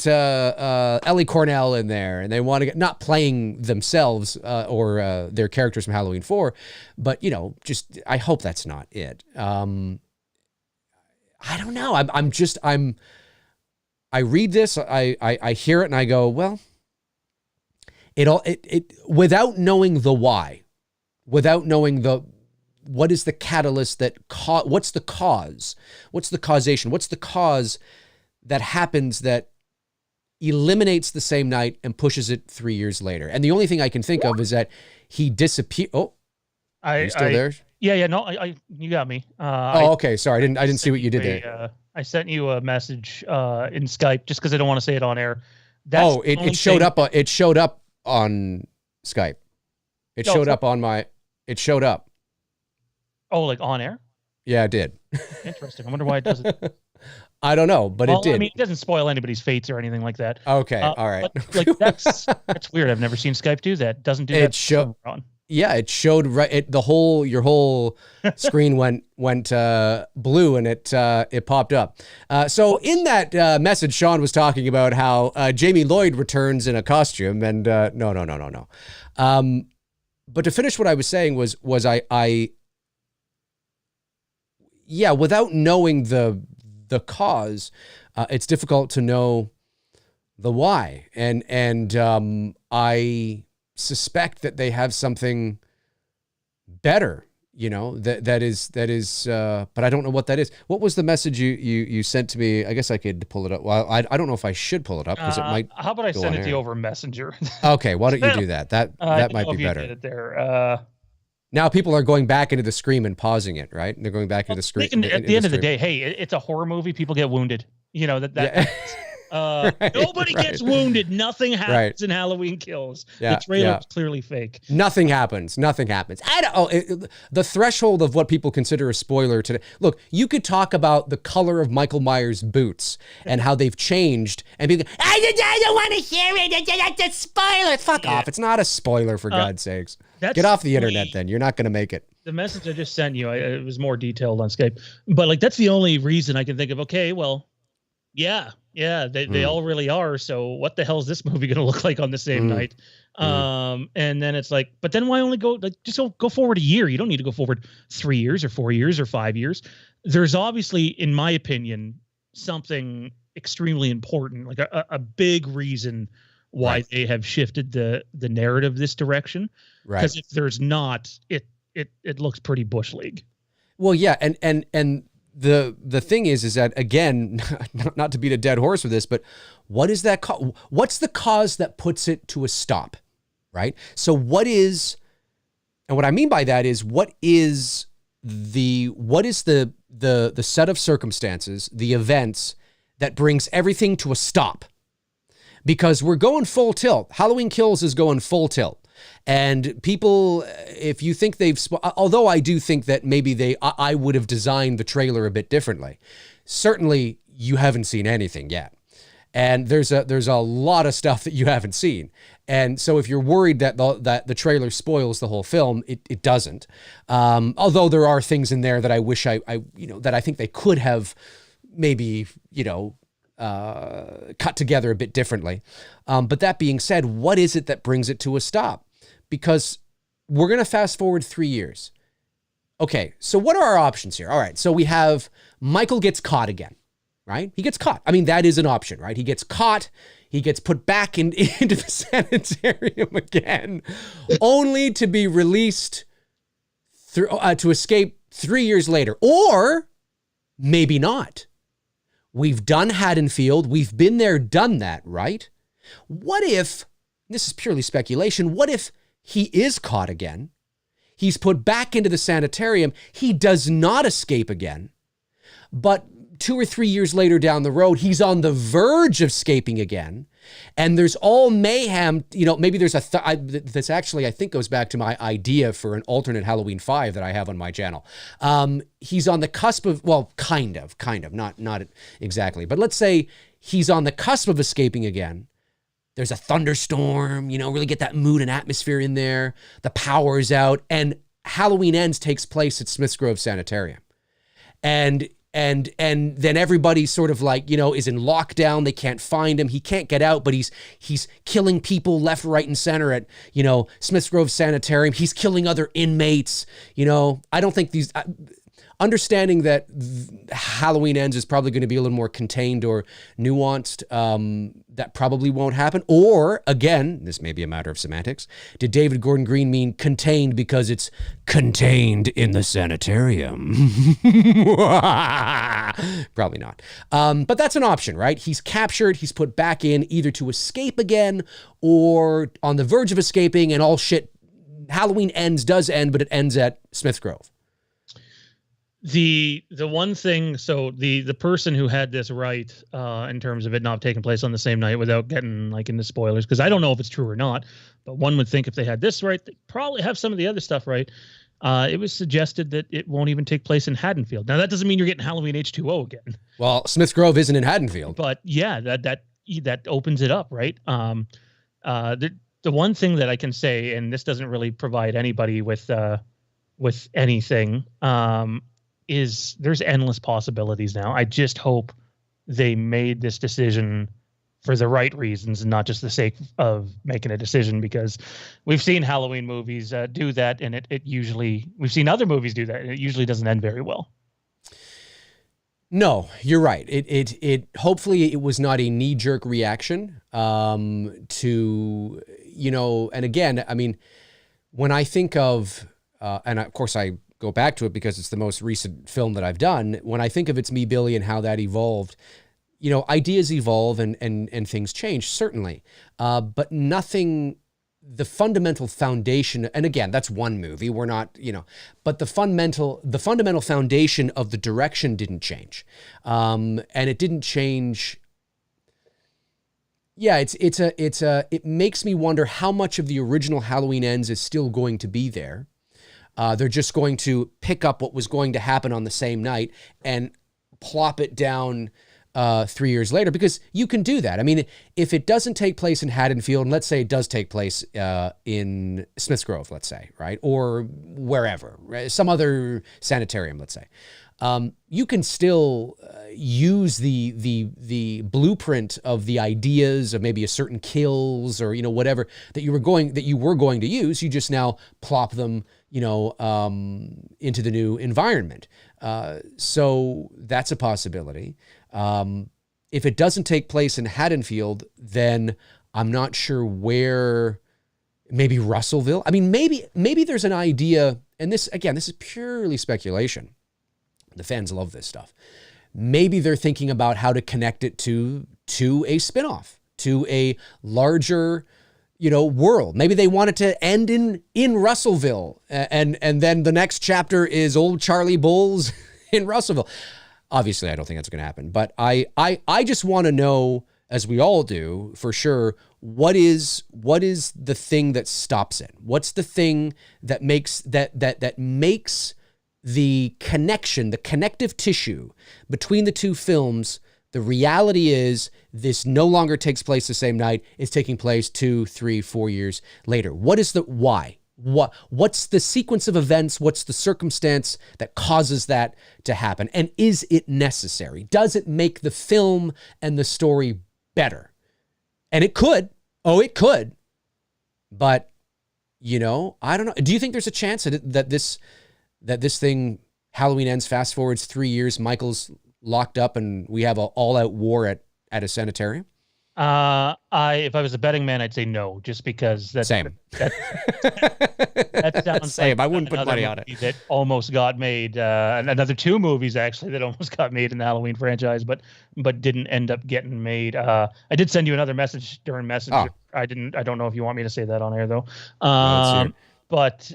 A: Ellie Cornell in there, and they want to get, not playing themselves or their characters from Halloween 4, but, you know, just, I hope that's not it. I don't know. I read this, I hear it, and I go, well, it without knowing the why, without knowing what is the catalyst that what's the cause, what's the causation, what's the cause that happens that eliminates the same night and pushes it 3 years later. And the only thing I can think of is that he disappeared. Oh, are you still there?
B: Yeah, no, you got me.
A: Okay, sorry, I didn't see what you did there.
B: I sent you a message in Skype just because I don't want to say it on air.
A: It showed up. It showed up on Skype. It showed up on my. It showed up.
B: Oh, like on air?
A: Yeah, it did.
B: Interesting. I wonder why it doesn't.
A: I don't know, but it did.
B: I mean, it doesn't spoil anybody's fates or anything like that.
A: Okay, all right.
B: But, like, that's weird. I've never seen Skype do that. Doesn't do that.
A: Yeah, it showed your whole screen went blue, and it popped up. So in that message, Shawn was talking about how Jamie Lloyd returns in a costume, and no. But to finish what I was saying was without knowing the cause, it's difficult to know the why, and I suspect that they have something better, that is, but I don't know what that is. What was the message you sent to me? I guess I could pull it up. Well, I don't know if I should pull it up because it might.
B: How about I send it to you over Messenger?
A: Okay, why don't you do that? That might be better.
B: Did it there.
A: Now people are going back into the Scream and pausing it, right? They're going back into the Scream.
B: At the end of the day, hey, it's a horror movie. People get wounded. Nobody gets wounded. Nothing happens in Halloween Kills. The trailer is clearly fake.
A: Nothing happens. The threshold of what people consider a spoiler today. Look, you could talk about the color of Michael Myers' boots and how they've changed, and people, I don't want to hear it. That's a spoiler. Fuck off. It's not a spoiler, for God's sakes. Get off the internet then. You're not going to make it.
B: The message I just sent you, it was more detailed on Skype. But that's the only reason I can think of. Okay, well, yeah, they all really are. So what the hell is this movie going to look like on the same night? And then it's like, but then why only just go forward a year? You don't need to go forward 3 years or 4 years or 5 years. There's obviously, in my opinion, something extremely important, like a big reason why they have shifted the narrative this direction. Right. Because if there's not, it looks pretty Bush League.
A: Well, yeah, and the thing is that, again, not to beat a dead horse with this, but what is that? What's the cause that puts it to a stop, right? So what I mean by that is what is the set of circumstances, the events that brings everything to a stop? Because we're going full tilt. Halloween Kills is going full tilt. And people, if you think although I do think that maybe I would have designed the trailer a bit differently. Certainly, you haven't seen anything yet. And there's a lot of stuff that you haven't seen. And so if you're worried that the trailer spoils the whole film, it doesn't. Although there are things in there that I wish that I think they could have maybe, cut together a bit differently. But that being said, what is it that brings it to a stop? Because we're going to fast forward 3 years. Okay, so what are our options here? All right, so we have Michael gets caught again, right? He gets caught. I mean, that is an option, right? He gets caught. He gets put back into the sanitarium again, only to be released to escape 3 years later. Or maybe not. We've done Haddonfield. We've been there, done that, right? What if, this is purely speculation, what if he is caught again? He's put back into the sanitarium. He does not escape again. But 2 or 3 years later down the road, he's on the verge of escaping again. And there's all mayhem, maybe there's this actually, I think, goes back to my idea for an alternate Halloween 5 that I have on my channel. He's on the cusp of, well, kind of, not exactly. But let's say he's on the cusp of escaping again. There's a thunderstorm, really get that mood and atmosphere in there. The power's out, and Halloween Ends takes place at Smiths Grove Sanitarium. And then everybody sort of is in lockdown. They can't find him. He can't get out, but he's killing people left, right, and center at, Smiths Grove Sanitarium. He's killing other inmates. I don't think understanding that Halloween Ends is probably going to be a little more contained or nuanced, that probably won't happen. Or, again, this may be a matter of semantics, did David Gordon Green mean contained because it's contained in the sanitarium? Probably not. But that's an option, right? He's captured, he's put back in either to escape again or on the verge of escaping, and all shit. Halloween Ends does end, but it ends at Smiths Grove.
B: The one thing, so the person who had this right, in terms of it not taking place on the same night, without getting into spoilers, because I don't know if it's true or not, but one would think if they had this right, they probably have some of the other stuff right. It was suggested that it won't even take place in Haddonfield. Now that doesn't mean you're getting Halloween H2O again.
A: Well, Smiths Grove isn't in Haddonfield,
B: but yeah, that opens it up, right? The one thing that I can say, and this doesn't really provide anybody with anything, is there's endless possibilities now. I just hope they made this decision for the right reasons and not just the sake of making a decision, because we've seen Halloween movies do that, and it usually, we've seen other movies do that, and it usually doesn't end very well.
A: No, you're right. It hopefully it was not a knee-jerk reaction to, you know, and again, I mean, when I think of, and of course I go back to it because it's the most recent film that I've done, when I think of It's Me, Billy, and how that evolved, you know, ideas evolve and things change, certainly. But nothing, the fundamental foundation, and again, that's one movie, we're not, you know, but the fundamental foundation of the direction didn't change. And it didn't change. Yeah, it makes me wonder how much of the original Halloween Ends is still going to be there. They're just going to pick up what was going to happen on the same night and plop it down 3 years later, because you can do that. I mean, if it doesn't take place in Haddonfield, and let's say it does take place in Smiths Grove, let's say, right? Or wherever, right? Some other sanitarium, let's say. You can still use the blueprint of the ideas of maybe a certain kills or, you know, whatever that you were going to use. You just now plop them, you know, into the new environment. So that's a possibility. If it doesn't take place in Haddonfield, then I'm not sure where. Maybe Russellville. I mean, maybe there's an idea, and this is purely speculation. The fans love this stuff. Maybe they're thinking about how to connect it to a spinoff, to a larger, you know, world. Maybe they want it to end in Russellville, and then the next chapter is old Charlie Bulls in Russellville. Obviously, I don't think that's going to happen, but I just want to know, as we all do, for sure, what is the thing that stops it? What's the thing that makes the connection, the connective tissue between the two films? The reality is this no longer takes place the same night. It's taking place 2, 3, 4 years later. What is the why? What's the sequence of events? What's the circumstance that causes that to happen? And is it necessary? Does it make the film and the story better? And it could. Oh, it could. But, you know, I don't know. Do you think there's a chance that this thing, Halloween Ends, fast forwards 3 years, Michael's locked up and we have an all-out war at a sanitarium?
B: If I was a betting man, I'd say no, just because that sounds
A: same.
B: Like
A: I wouldn't put money on it.
B: That almost got made, another 2 movies actually that almost got made in the Halloween franchise, but didn't end up getting made. I did send you another message during Messenger. Oh. I don't know if you want me to say that on air though. But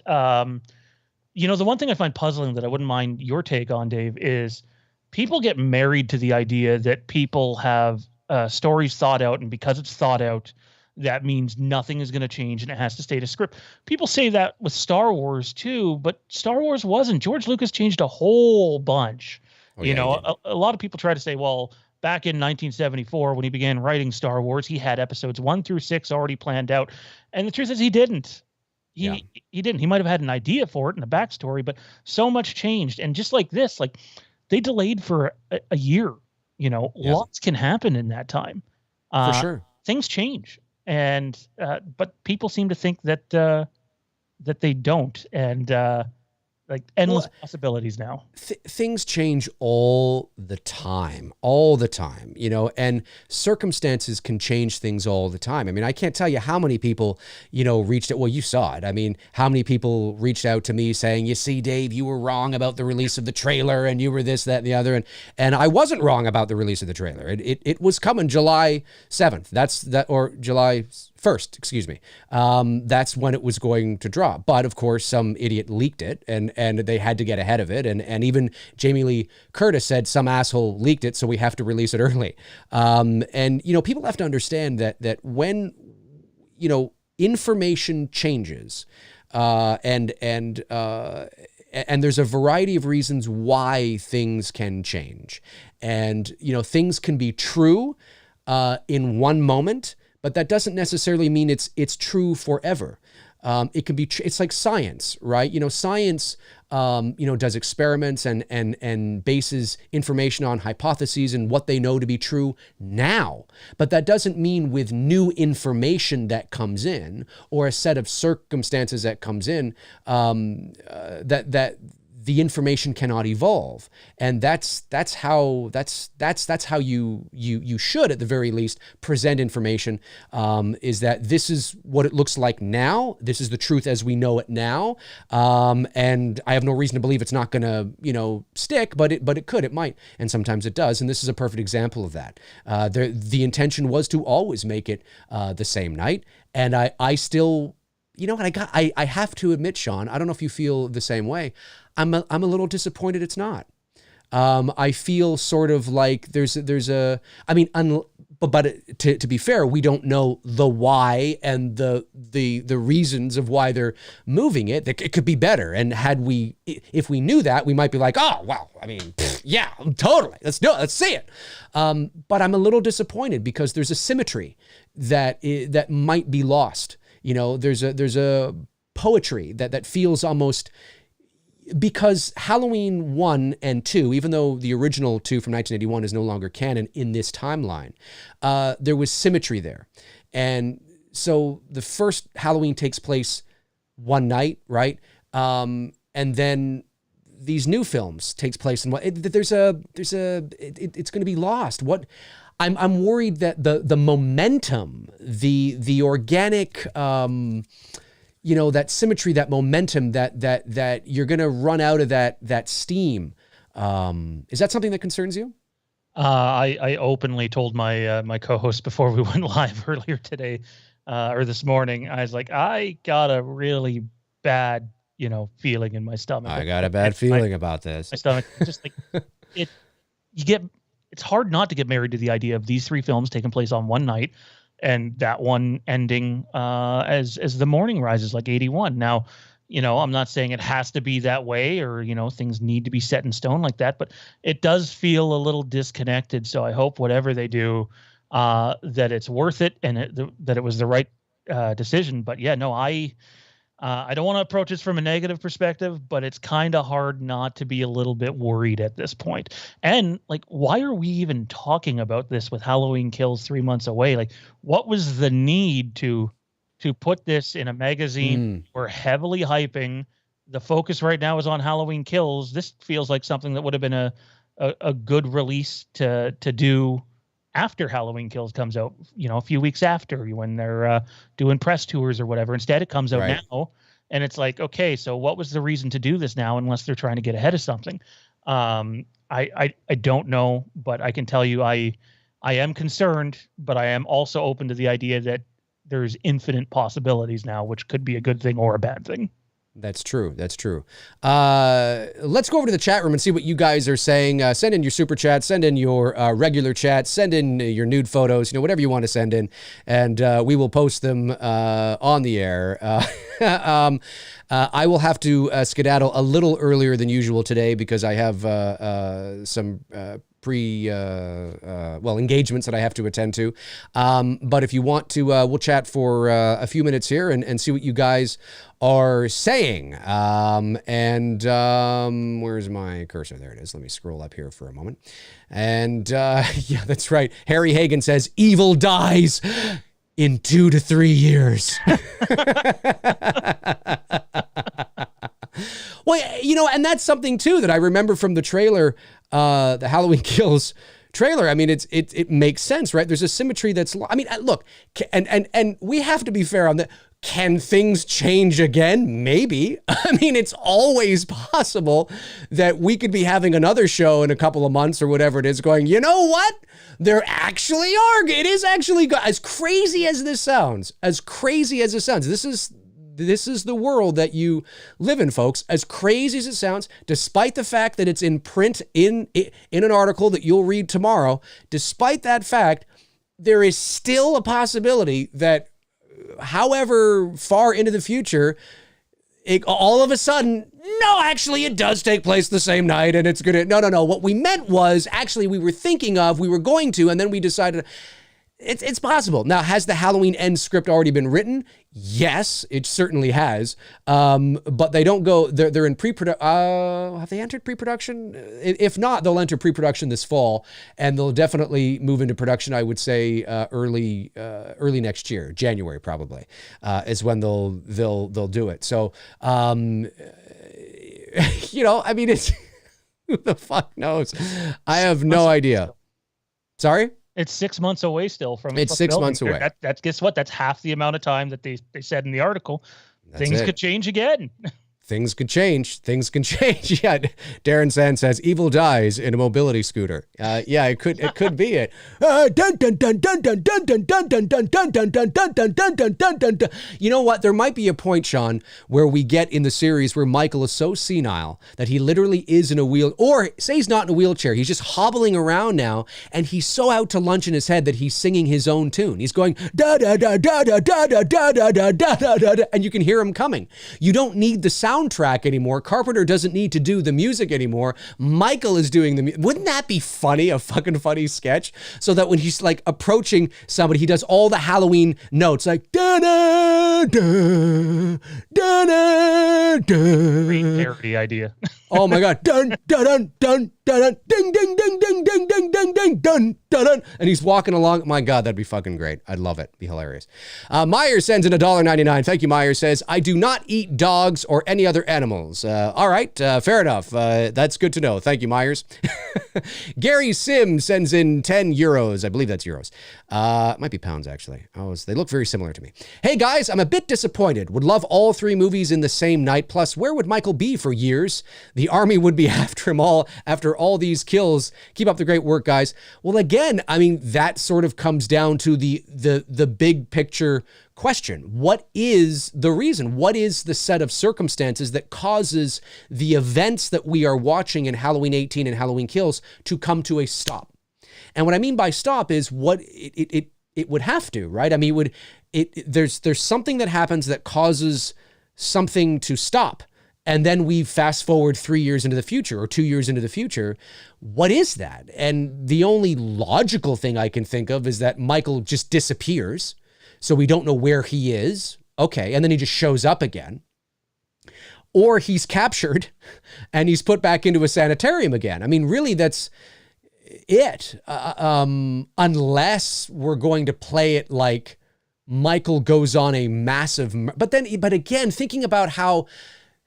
B: you know, the one thing I find puzzling that I wouldn't mind your take on, Dave, is people get married to the idea that people have stories thought out, and because it's thought out, that means nothing is going to change and it has to stay to script. People say that with Star Wars too, but Star Wars wasn't. George Lucas changed a whole bunch. A lot of people try to say, well, back in 1974, when he began writing Star Wars, he had episodes 1 through 6 already planned out. And the truth is he didn't. He didn't. He might have had an idea for it and a backstory, but so much changed. And just like this, like they delayed for a year. You know, lots can happen in that time.
A: For sure.
B: Things change. And but people seem to think that they don't. And like endless possibilities now.
A: Things change all the time, you know, and circumstances can change things all the time. I mean, I can't tell you how many people, you know, reached out. Well, you saw it. I mean, how many people reached out to me saying, you see, Dave, you were wrong about the release of the trailer and you were this, that, and the other. And I wasn't wrong about the release of the trailer. It was coming July 7th. Or July 1st, excuse me. That's when it was going to drop. But of course, some idiot leaked it and they had to get ahead of it. And even Jamie Lee Curtis said some asshole leaked it, so we have to release it early. And, you know, people have to understand that when, you know, information changes and there's a variety of reasons why things can change. And, you know, things can be true in one moment, but that doesn't necessarily mean it's true forever. It can be, it's like science, right? Science, does experiments and bases information on hypotheses and what they know to be true now. But that doesn't mean with new information that comes in or a set of circumstances that comes in, that the information cannot evolve. And that's how you should, at the very least, present information, is that this is what it looks like now. This is the truth as we know it now. And I have no reason to believe it's not going to, stick, but it might. And sometimes it does. And this is a perfect example of that. The intention was to always make it the same night. And I still, I have to admit, Shawn, I don't know if you feel the same way. I'm a little disappointed it's not. I feel sort of like there's a, but to be fair, we don't know the why and the reasons of why they're moving it. It could be better. And if we knew that, we might be like, oh, well, yeah, totally. Let's do it. Let's see it. But I'm a little disappointed because there's a symmetry that might be lost. There's a poetry that feels almost, because Halloween 1 and 2, even though the original 2 from 1981 is no longer canon in this timeline, there was symmetry there. And so the first Halloween takes place one night, right? And then these new films takes place in it's going to be lost. I'm worried that the momentum, the organic, that symmetry, that momentum, that you're going to run out of that steam. Is that something that concerns you?
B: I openly told my co-host before we went live earlier today, or this morning, I was like, I got a really bad, feeling in my stomach.
A: I got a bad feeling about this.
B: My stomach, just like it's hard not to get married to the idea of these 3 films taking place on one night, and that one ending as the morning rises, like 81. Now, I'm not saying it has to be that way, or things need to be set in stone like that, but it does feel a little disconnected. So I hope whatever they do, that it's worth it and that it was the right decision. But yeah, no, I don't want to approach this from a negative perspective, but it's kind of hard not to be a little bit worried at this point. And like, why are we even talking about this with Halloween Kills 3 months away? Like, what was the need to put this in a magazine? We're heavily hyping. The focus right now is on Halloween Kills. This feels like something that would have been a good release to do after Halloween Kills comes out, a few weeks after, when they're doing press tours or whatever. Instead, it comes out now, and it's like, okay, so what was the reason to do this now, unless they're trying to get ahead of something? I don't know, but I can tell you I am concerned, but I am also open to the idea that there's infinite possibilities now, which could be a good thing or a bad thing.
A: That's true. Let's go over to the chat room and see what you guys are saying. Send in your super chat, send in your regular chat, send in your nude photos, whatever you want to send in, and we will post them on the air. I will have to skedaddle a little earlier than usual today because I have some engagements that I have to attend to. But if you want to, we'll chat for a few minutes here and see what you guys are saying. Where's my cursor? There it is. Let me scroll up here for a moment. And yeah, that's right. Harry Hagan says, evil dies in 2 to 3 years. Well, and that's something too that I remember from the trailer, the Halloween Kills trailer. It makes sense, right? There's a symmetry that's, look, and we have to be fair on that. Can things change again? Maybe. It's always possible that we could be having another show in a couple of months or whatever it is going, you know what? There actually are. It is actually, as crazy as this sounds, this is the world that you live in, folks. As crazy as it sounds, despite the fact that it's in print in an article that you'll read tomorrow, despite that fact, there is still a possibility that however far into the future, all of a sudden, no, actually it does take place the same night and it's gonna, no. What we meant was actually we were going to, and then we decided, It's possible. Now, has the Halloween Ends script already been written? Yes, it certainly has. But they don't go, they're in pre-production. Have they entered pre-production? If not, they'll enter pre-production this fall, and they'll definitely move into production, I would say, early next year, January probably, is when they'll do it. So, you know, I mean, it's, who the fuck knows? I have no idea. Sorry?
B: It's 6 months away still from.
A: It's
B: from
A: 6
B: building.
A: months away.
B: That's guess what? That's half the amount of time that they said in the article. Things could change again.
A: Things could change. Things can change. Yeah, Darren Sand says evil dies in a mobility scooter. Yeah, it could be it. You know what? There might be a point, Shawn, where we get in the series where Michael is so senile that he literally is in a wheel, or say he's not in a wheelchair. He's just hobbling around now, and he's so out to lunch in his head that he's singing his own tune. He's going da da da da da da da da da da da da da, and you can hear him coming. You don't need the soundtrack anymore. Carpenter doesn't need to do the music anymore. Michael is doing the music. Wouldn't that be funny? A fucking funny sketch. So that when he's like approaching somebody, he does all the Halloween notes like da da da da da da.
B: Great parody idea.
A: Oh my God. Dun dun dun dun dun ding ding ding ding ding ding ding ding dun dun dun. And he's walking along. My God, that'd be fucking great. I'd love it. Be hilarious. Myers sends in $1.99. Thank you, Myers. Says, I do not eat dogs or any other animals. All right, fair enough. That's good to know. Thank you, Myers. Gary Sim sends in 10 euros. I believe that's euros. It might be pounds, actually. They look very similar to me. Hey, guys, I'm a bit disappointed. Would love all 3 movies in the same night. Plus, where would Michael be for years? The army would be after him all after all these kills. Keep up the great work, guys. Well, again, I mean, that sort of comes down to the big picture question. What is the reason? What is the set of circumstances that causes the events that we are watching in Halloween 18 and Halloween Kills to come to a stop? And what I mean by stop is what it would have to, right? I mean, there's something that happens that causes something to stop. And then we fast forward 3 years into the future or 2 years into the future. What is that? And the only logical thing I can think of is that Michael just disappears. So we don't know where he is. Okay. And then he just shows up again. Or he's captured and he's put back into a sanitarium again. I mean, really, that's it. Unless we're going to play it like Michael goes on a massive, but again, thinking about how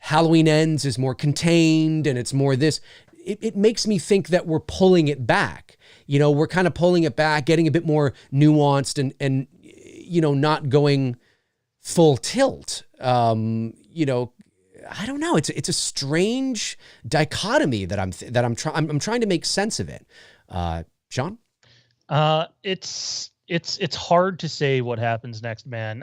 A: Halloween Ends is more contained and it's more this, it makes me think that we're pulling it back. You know, we're kind of pulling it back, getting a bit more nuanced and you know, not going full tilt. You know, I don't know. It's a strange dichotomy that I'm trying to make sense of it. Shawn?
B: It's hard to say what happens next, man.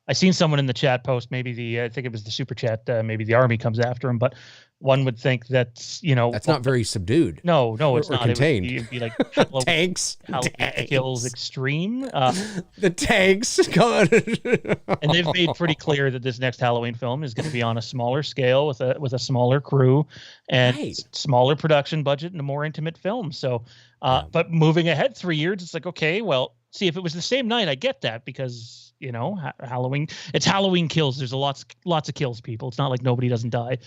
B: I seen someone in the chat post, maybe I think it was the super chat, maybe the army comes after him, but one would think that's, you know,
A: that's not very subdued.
B: No, it's
A: or
B: not.
A: Contained.
B: It'd be like
A: tanks.
B: Halloween Kills Extreme.
A: The tanks.
B: And they've made pretty clear that this next Halloween film is going to be on a smaller scale with a smaller crew and smaller production budget and a more intimate film. So, but moving ahead 3 years, it's like, okay, well, see, if it was the same night, I get that because, you know, Halloween, it's Halloween Kills. There's lots of kills, people. It's not like nobody doesn't die.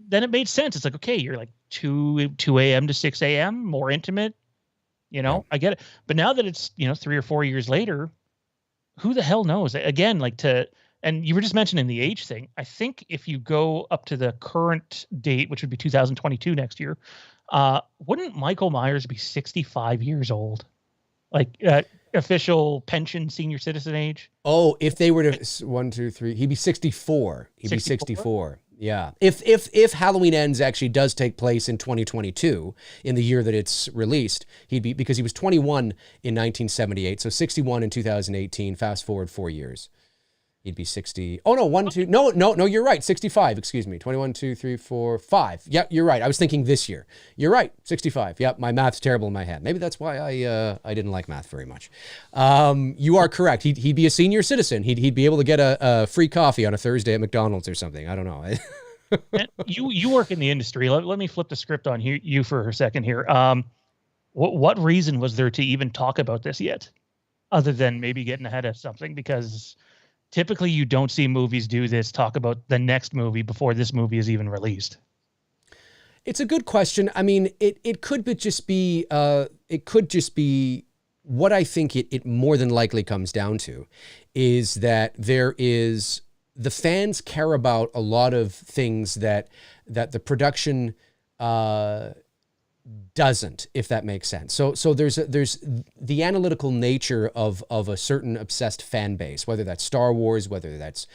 B: Then it made sense. It's like, okay, you're like 2 a.m. to 6 a.m., more intimate, you know, I get it. But now that it's, you know, 3 or 4 years later, who the hell knows? Again, and you were just mentioning the age thing. I think if you go up to the current date, which would be 2022 next year, wouldn't Michael Myers be 65 years old? Like official pension senior citizen age?
A: Oh, if they were to 1, 2, 3, he'd be 64. He'd be 64. Yeah. If Halloween Ends actually does take place in 2022, in the year that it's released, he'd be, because he was 21 in 1978, so 61 in 2018. Fast forward 4 years. He'd be 60. Oh, no, 1, 2. No, you're right. 65. Excuse me. 21, 2, 3, 4, 5. Yep, you're right. I was thinking this year. You're right. 65. Yep, my math's terrible in my head. Maybe that's why I didn't like math very much. You are correct. He'd be a senior citizen. He'd be able to get a free coffee on a Thursday at McDonald's or something. I don't know.
B: You work in the industry. Let me flip the script on you for a second here. what reason was there to even talk about this yet, other than maybe getting ahead of something? Because typically you don't see movies do this, talk about the next movie before this movie is even released.
A: It's a good question. I mean, it could just be what I think it more than likely comes down to is that the fans care about a lot of things that the production doesn't, if that makes sense. So there's the analytical nature of a certain obsessed fan base, whether that's Star Wars, whether that's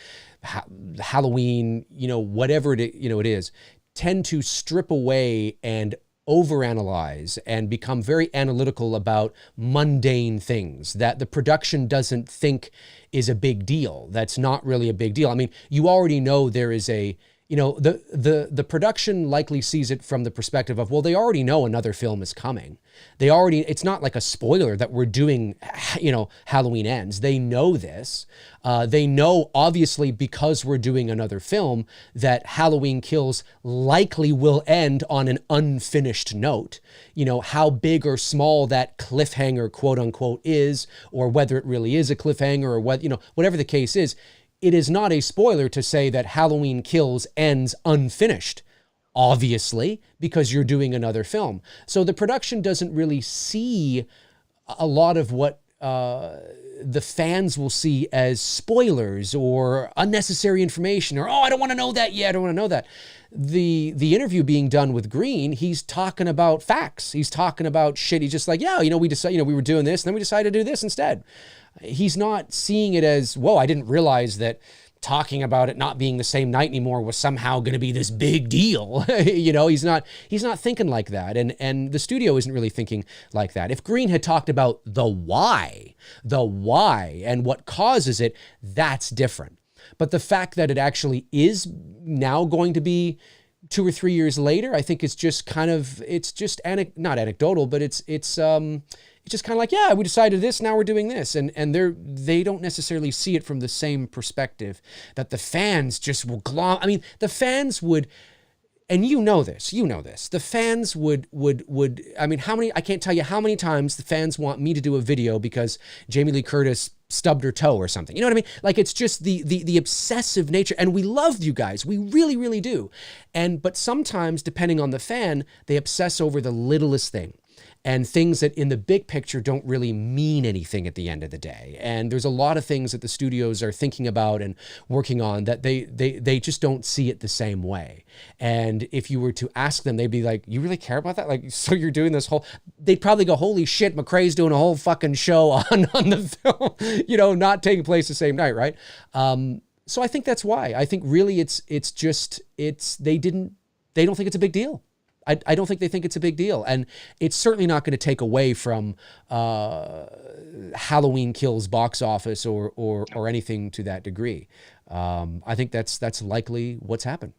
A: Halloween, whatever it is, tend to strip away and overanalyze and become very analytical about mundane things that the production doesn't think is a big deal. That's not really a big deal. I mean, you already know there is the production likely sees it from the perspective of, well, they already know another film is coming. It's not like a spoiler that we're doing, Halloween Ends. They know this. They know, obviously, because we're doing another film, that Halloween Kills likely will end on an unfinished note. How big or small that cliffhanger, quote unquote, is, or whether it really is a cliffhanger, or whatever the case is, it is not a spoiler to say that Halloween Kills ends unfinished, obviously, because you're doing another film. So the production doesn't really see a lot of what the fans will see as spoilers or unnecessary information, or, I don't want to know that yet. I don't want to know that. The interview being done with Green, he's talking about facts. He's talking about shit. He's just like, we decided, we were doing this, and then we decided to do this instead. He's not seeing it as, whoa, I didn't realize that talking about it not being the same night anymore was somehow going to be this big deal. He's not thinking like that. And the studio isn't really thinking like that. If Green had talked about the why and what causes it, that's different. But the fact that it actually is now going to be 2 or 3 years later, I think it's just kind of, not anecdotal, but it's just kind of like, we decided this, now we're doing this. And they don't necessarily see it from the same perspective that the fans just will glom. I mean, the fans would, and you know this, the fans would, I mean, I can't tell you how many times the fans want me to do a video because Jamie Lee Curtis stubbed her toe or something. You know what I mean? Like, it's just the obsessive nature, and we love you guys. We really, really do. But sometimes, depending on the fan, they obsess over the littlest thing. And things that in the big picture don't really mean anything at the end of the day. And there's a lot of things that the studios are thinking about and working on that they just don't see it the same way. And if you were to ask them, they'd be like, you really care about that? Like, so you're doing this whole, they'd probably go, holy shit, McRae's doing a whole fucking show on the film, not taking place the same night, right? So I think that's why. I think really they don't think it's a big deal. I don't think they think it's a big deal. And it's certainly not going to take away from Halloween Kills box office or anything to that degree. I think that's likely what's happened.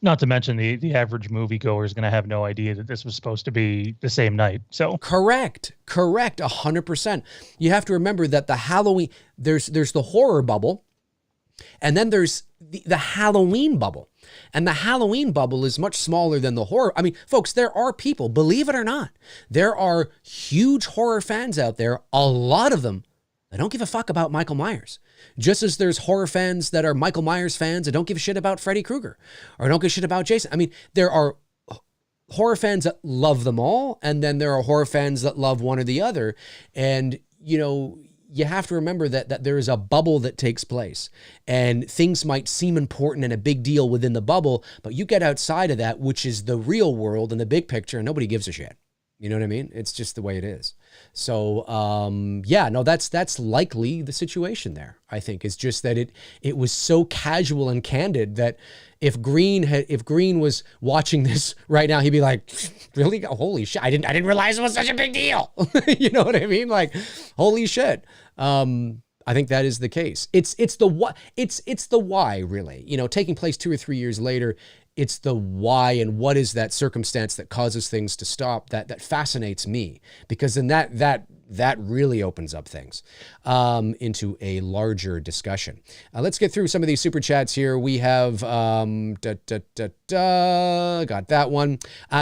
B: Not to mention the average moviegoer is going to have no idea that this was supposed to be the same night. So
A: correct, 100%. You have to remember that the Halloween, there's the horror bubble, and then there's the Halloween bubble. And the Halloween bubble is much smaller than the horror. I mean, folks, there are people, believe it or not, there are huge horror fans out there, a lot of them, that don't give a fuck about Michael Myers. Just as there's horror fans that are Michael Myers fans that don't give a shit about Freddy Krueger or don't give a shit about Jason. I mean, there are horror fans that love them all, and then there are horror fans that love one or the other. And, you have to remember that there is a bubble that takes place, and things might seem important and a big deal within the bubble, but you get outside of that, which is the real world and the big picture, and nobody gives a shit. You know what I mean? It's just the way it is. So, that's likely the situation there. I think it's just that it was so casual and candid that if Green was watching this right now, he'd be like, really? Holy shit. I didn't realize it was such a big deal. You know what I mean? Like, holy shit. I think that is the case. It's the why, really. Taking place 2 or 3 years later, it's the why and what is that circumstance that causes things to stop that fascinates me, because then that that really opens up things into a larger discussion. Let's get through some of these super chats here. We have, got that one.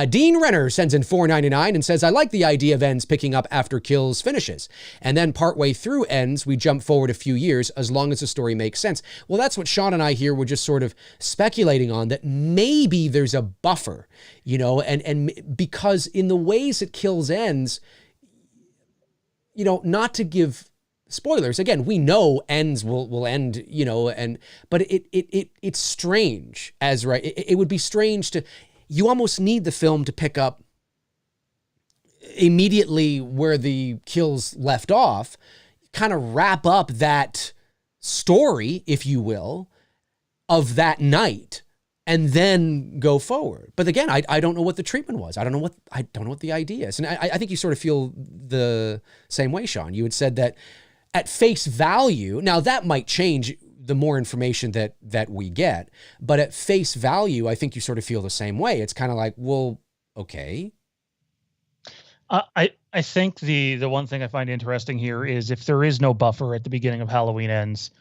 A: Dean Renner sends in $4.99 and says, I like the idea of ends picking up after Kills finishes. And then partway through ends, we jump forward a few years as long as the story makes sense. Well, that's what Shawn and I here were just sort of speculating on, that maybe there's a buffer, you know, and because in the ways that Kills ends, you know, not to give spoilers, again, we know ends will end, you know, but it's strange as, right, it would be strange to, you almost need the film to pick up immediately where the Kills left off, kind of wrap up that story, if you will, of that night, and then go forward. But again, I don't know what the treatment was. I don't know what the idea is. And I think you sort of feel the same way, Shawn. You had said that at face value, now that might change the more information that we get, but at face value, I think you sort of feel the same way. It's kind of like, well, okay.
B: I think the one thing I find interesting here is if there is no buffer at the beginning of Halloween Ends,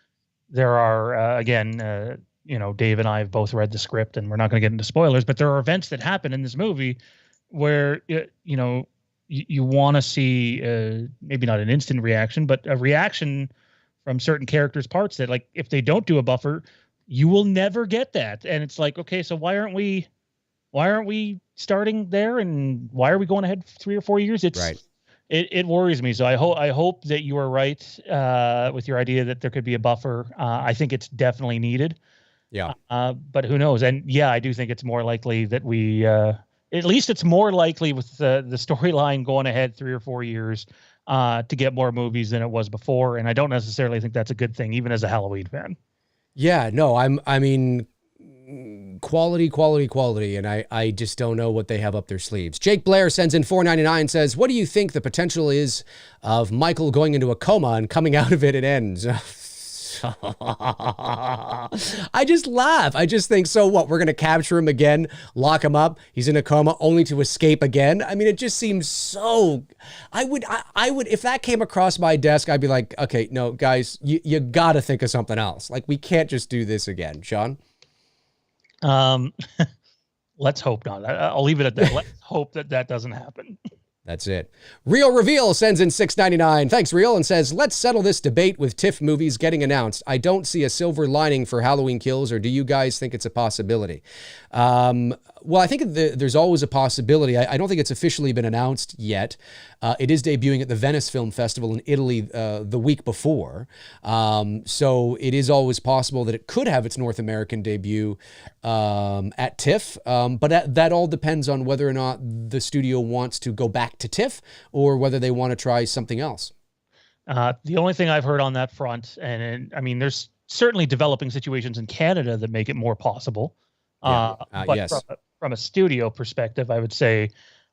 B: there are, again, you know, Dave and I have both read the script, and we're not going to get into spoilers, but there are events that happen in this movie where, you know, you want to see maybe not an instant reaction, but a reaction from certain characters' parts that, like, if they don't do a buffer, you will never get that. And it's like, okay, so why aren't we starting there, and why are we going ahead 3 or 4 years? It's right. It worries me. So I hope that you are right with your idea that there could be a buffer. I think it's definitely needed.
A: Yeah.
B: But who knows? And yeah, I do think it's more likely that we, at least it's more likely with the storyline going ahead 3 or 4 years to get more movies than it was before. And I don't necessarily think that's a good thing, even as a Halloween fan.
A: Yeah, no, I mean, quality. And I just don't know what they have up their sleeves. Jake Blair sends in $4.99, says, what do you think the potential is of Michael going into a coma and coming out of it at ends? I just laugh. I just think, so what? We're going to capture him again, lock him up. He's in a coma only to escape again. I mean, it just seems so, I would, if that came across my desk, I'd be like, okay, no, guys, you got to think of something else. Like, we can't just do this again. Shawn?
B: Let's hope not. I'll leave it at that. Let's hope that doesn't happen.
A: That's it. Real Reveal sends in $6.99. Thanks, Real, and says, let's settle this debate with TIFF movies getting announced. I don't see a silver lining for Halloween Kills, or do you guys think it's a possibility? Well, I think there's always a possibility. I don't think it's officially been announced yet. It is debuting at the Venice Film Festival in Italy the week before. So it is always possible that it could have its North American debut at TIFF. But that all depends on whether or not the studio wants to go back to TIFF or whether they want to try something else.
B: The only thing I've heard on that front, and I mean, there's certainly developing situations in Canada that make it more possible. But
A: yes.
B: From a studio perspective, I would say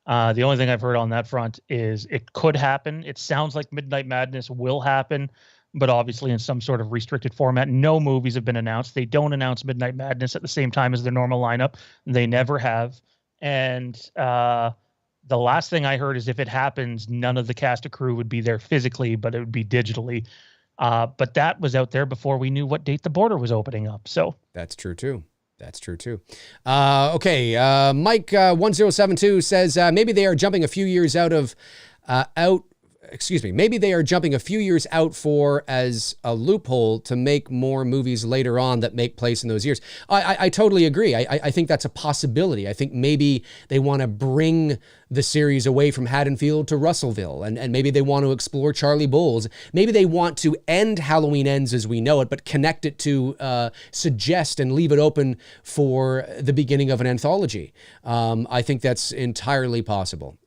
B: the only thing I've heard on that front is it could happen. It sounds like Midnight Madness will happen, but obviously in some sort of restricted format. No movies have been announced. They don't announce Midnight Madness at the same time as their normal lineup. They never have. And the last thing I heard is if it happens, none of the cast or crew would be there physically, but it would be digitally. But that was out there before we knew what date the border was opening up. So
A: that's true too. Okay. Mike 1072 says maybe they are jumping a few years maybe they are jumping a few years out for as a loophole to make more movies later on that make place in those years. I totally agree. I think that's a possibility. I think maybe they want to bring the series away from Haddonfield to Russellville, and maybe they want to explore Charlie Bowles. Maybe they want to end Halloween Ends as we know it, but connect it to suggest and leave it open for the beginning of an anthology. I think that's entirely possible.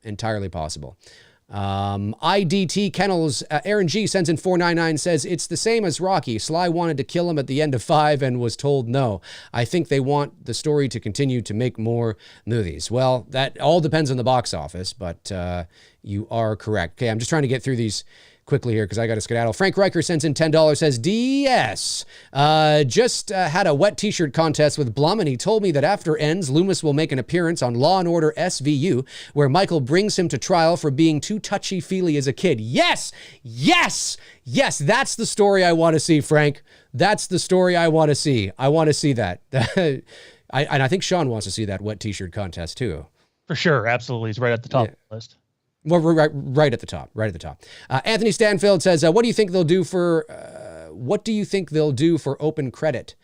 A: IDT Kennels, Aaron G sends in $4.99, says it's the same as Rocky. Sly wanted to kill him at the end of 5 and was told no. I think they want the story to continue to make more movies. Well, that all depends on the box office, but you are correct. Okay, I'm just trying to get through these quickly here because I got to skedaddle. Frank Riker sends in $10, says, DS. Just had a wet t-shirt contest with Blum, and he told me that after ends, Loomis will make an appearance on Law & Order SVU, where Michael brings him to trial for being too touchy-feely as a kid. Yes! Yes! Yes, that's the story I want to see, Frank. That's the story I want to see. I want to see that. And I think Shawn wants to see that wet t-shirt contest, too.
B: For sure. Absolutely. It's right at the top of the list.
A: Well, right at the top, right at the top. Anthony Stanfield says, what do you think they'll do for open credit?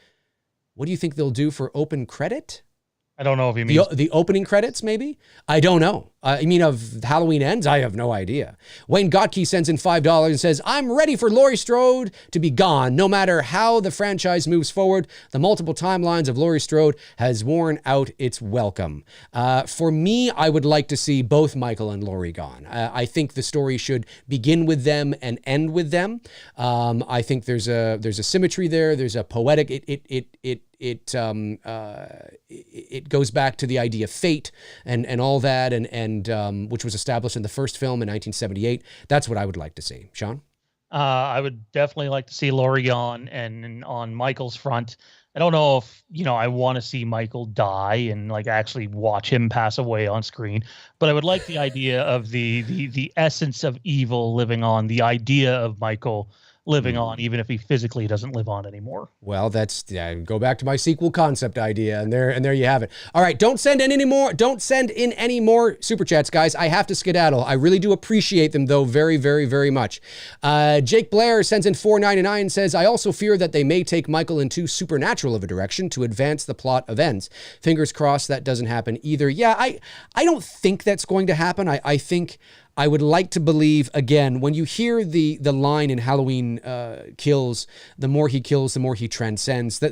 A: What do you think they'll do for open credit?
B: I don't know if you mean
A: the opening credits, maybe? I don't know. I mean, of Halloween Ends? I have no idea. Wayne Gotke sends in $5 and says, I'm ready for Laurie Strode to be gone. No matter how the franchise moves forward, the multiple timelines of Laurie Strode has worn out its welcome. For me, I would like to see both Michael and Laurie gone. I think the story should begin with them and end with them. I think there's a symmetry there. There's a poetic, it goes back to the idea of fate and all that, and which was established in the first film in 1978. That's what I would like to see. Shawn?
B: I would definitely like to see Laurie gone, and on Michael's front, I don't know if, I want to see Michael die and like actually watch him pass away on screen, but I would like the idea of the essence of evil living on, the idea of Michael living on, even if he physically doesn't live on anymore.
A: Well, that's go back to my sequel concept idea, and there you have it. All right, don't send in any more super chats, guys. I have to skedaddle. I really do appreciate them, though, very, very, very much. Jake Blair sends in $4.99 and says, I also fear that they may take Michael in too supernatural of a direction to advance the plot of Ends. Fingers crossed that doesn't happen either. Yeah, I don't think that's going to happen. I think I would like to believe, again, when you hear the line in Halloween Kills, the more he kills, the more he transcends.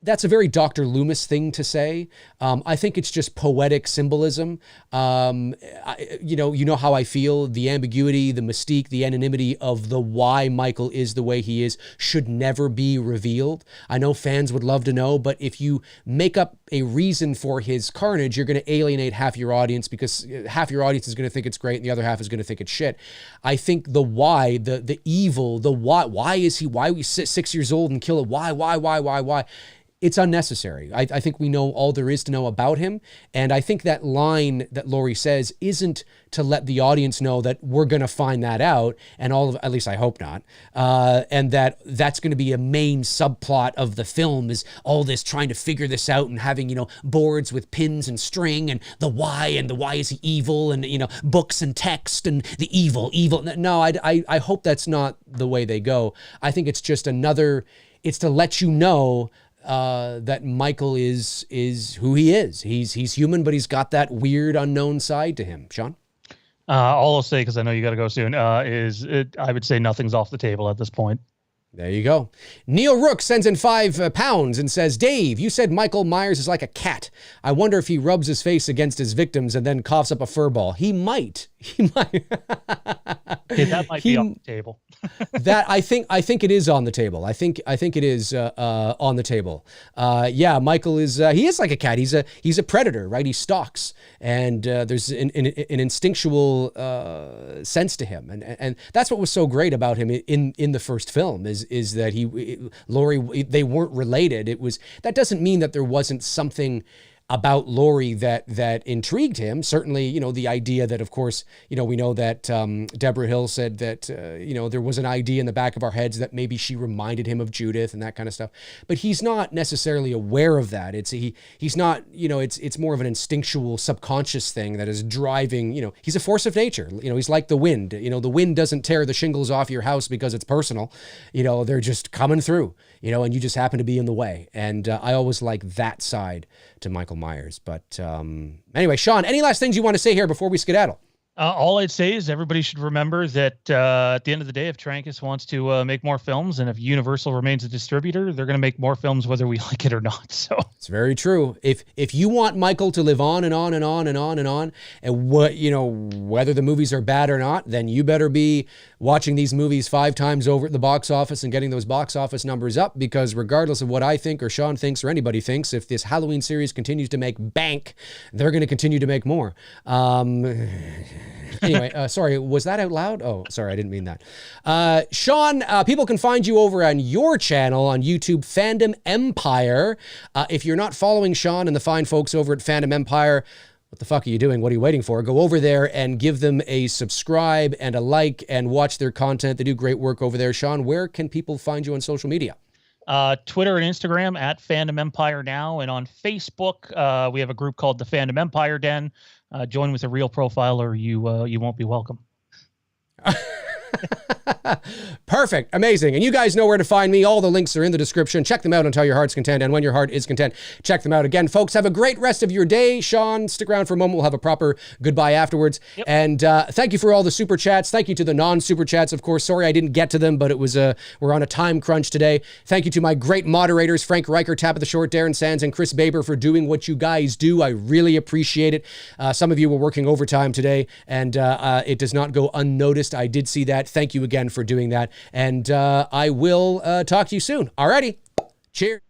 A: That's a very Dr. Loomis thing to say. I think it's just poetic symbolism. You know how I feel. The ambiguity, the mystique, the anonymity of the why Michael is the way he is should never be revealed. I know fans would love to know, but if you make up a reason for his carnage, you're going to alienate half your audience, because half your audience is going to think it's great and the other half is going to think it's shit. I think the why, the evil, the why is he 6 years old and kill it? Why? It's unnecessary. I think we know all there is to know about him. And I think that line that Laurie says isn't to let the audience know that we're going to find that out, and at least I hope not. And that's going to be a main subplot of the film, is all this trying to figure this out and having, boards with pins and string and the why is he evil, and, books and text and the evil. No, I hope that's not the way they go. I think it's just it's to let you know that Michael is who he is. He's human, but he's got that weird unknown side to him. Shawn?
B: All I'll say, because I know you got to go soon, I would say nothing's off the table at this point.
A: There you go. Neil Rook sends in £5 and says, Dave, you said Michael Myers is like a cat. I wonder if he rubs his face against his victims and then coughs up a fur ball. He might.
B: Okay, that might be off the table.
A: That I think it is on the table. I think it is on the table. Yeah, Michael is he is like a cat. He's a predator, right? He stalks, and there's an instinctual sense to him, and that's what was so great about him in the first film is that Laurie, they weren't related. That doesn't mean that there wasn't something about Laurie that intrigued him. Certainly, the idea that, of course, we know that Deborah Hill said that, there was an idea in the back of our heads that maybe she reminded him of Judith and that kind of stuff. But he's not necessarily aware of that. He's not, it's more of an instinctual subconscious thing that is driving, he's a force of nature. He's like the wind. The wind doesn't tear the shingles off your house because it's personal. They're just coming through, and you just happen to be in the way. And I always like that side to Michael Myers. But anyway, Shawn, any last things you want to say here before we skedaddle?
B: All I'd say is everybody should remember that at the end of the day, if Trancas wants to make more films, and if Universal remains a distributor, they're going to make more films whether we like it or not. So
A: it's very true. If you want Michael to live on and on and on and on and on, and whether the movies are bad or not, then you better be watching these movies 5 times over at the box office and getting those box office numbers up, because regardless of what I think or Shawn thinks or anybody thinks, if this Halloween series continues to make bank, they're going to continue to make more. Anyway, sorry, was that out loud? Oh, sorry, I didn't mean that. Shawn, people can find you over on your channel on YouTube, Fandom Empire. If you're not following Shawn and the fine folks over at Fandom Empire, what the fuck are you doing? What are you waiting for? Go over there and give them a subscribe and a like and watch their content. They do great work over there. Shawn, where can people find you on social media?
B: Twitter and Instagram at Fandom Empire now. And on Facebook, we have a group called the Fandom Empire Den. Join with a real profile or you won't be welcome.
A: Perfect. Amazing. And you guys know where to find me. All the links are in the description. Check them out until your heart's content. And when your heart is content, check them out again. Folks, have a great rest of your day. Shawn, stick around for a moment. We'll have a proper goodbye afterwards. Yep. And thank you for all the super chats. Thank you to the non-super chats, of course. Sorry I didn't get to them, but it was we're on a time crunch today. Thank you to my great moderators, Frank Riker, Tap of the Short, Darren Sands, and Chris Baber for doing what you guys do. I really appreciate it. Some of you were working overtime today, and it does not go unnoticed. I did see that. Thank you again for doing that. And I will talk to you soon. Alrighty. Cheers.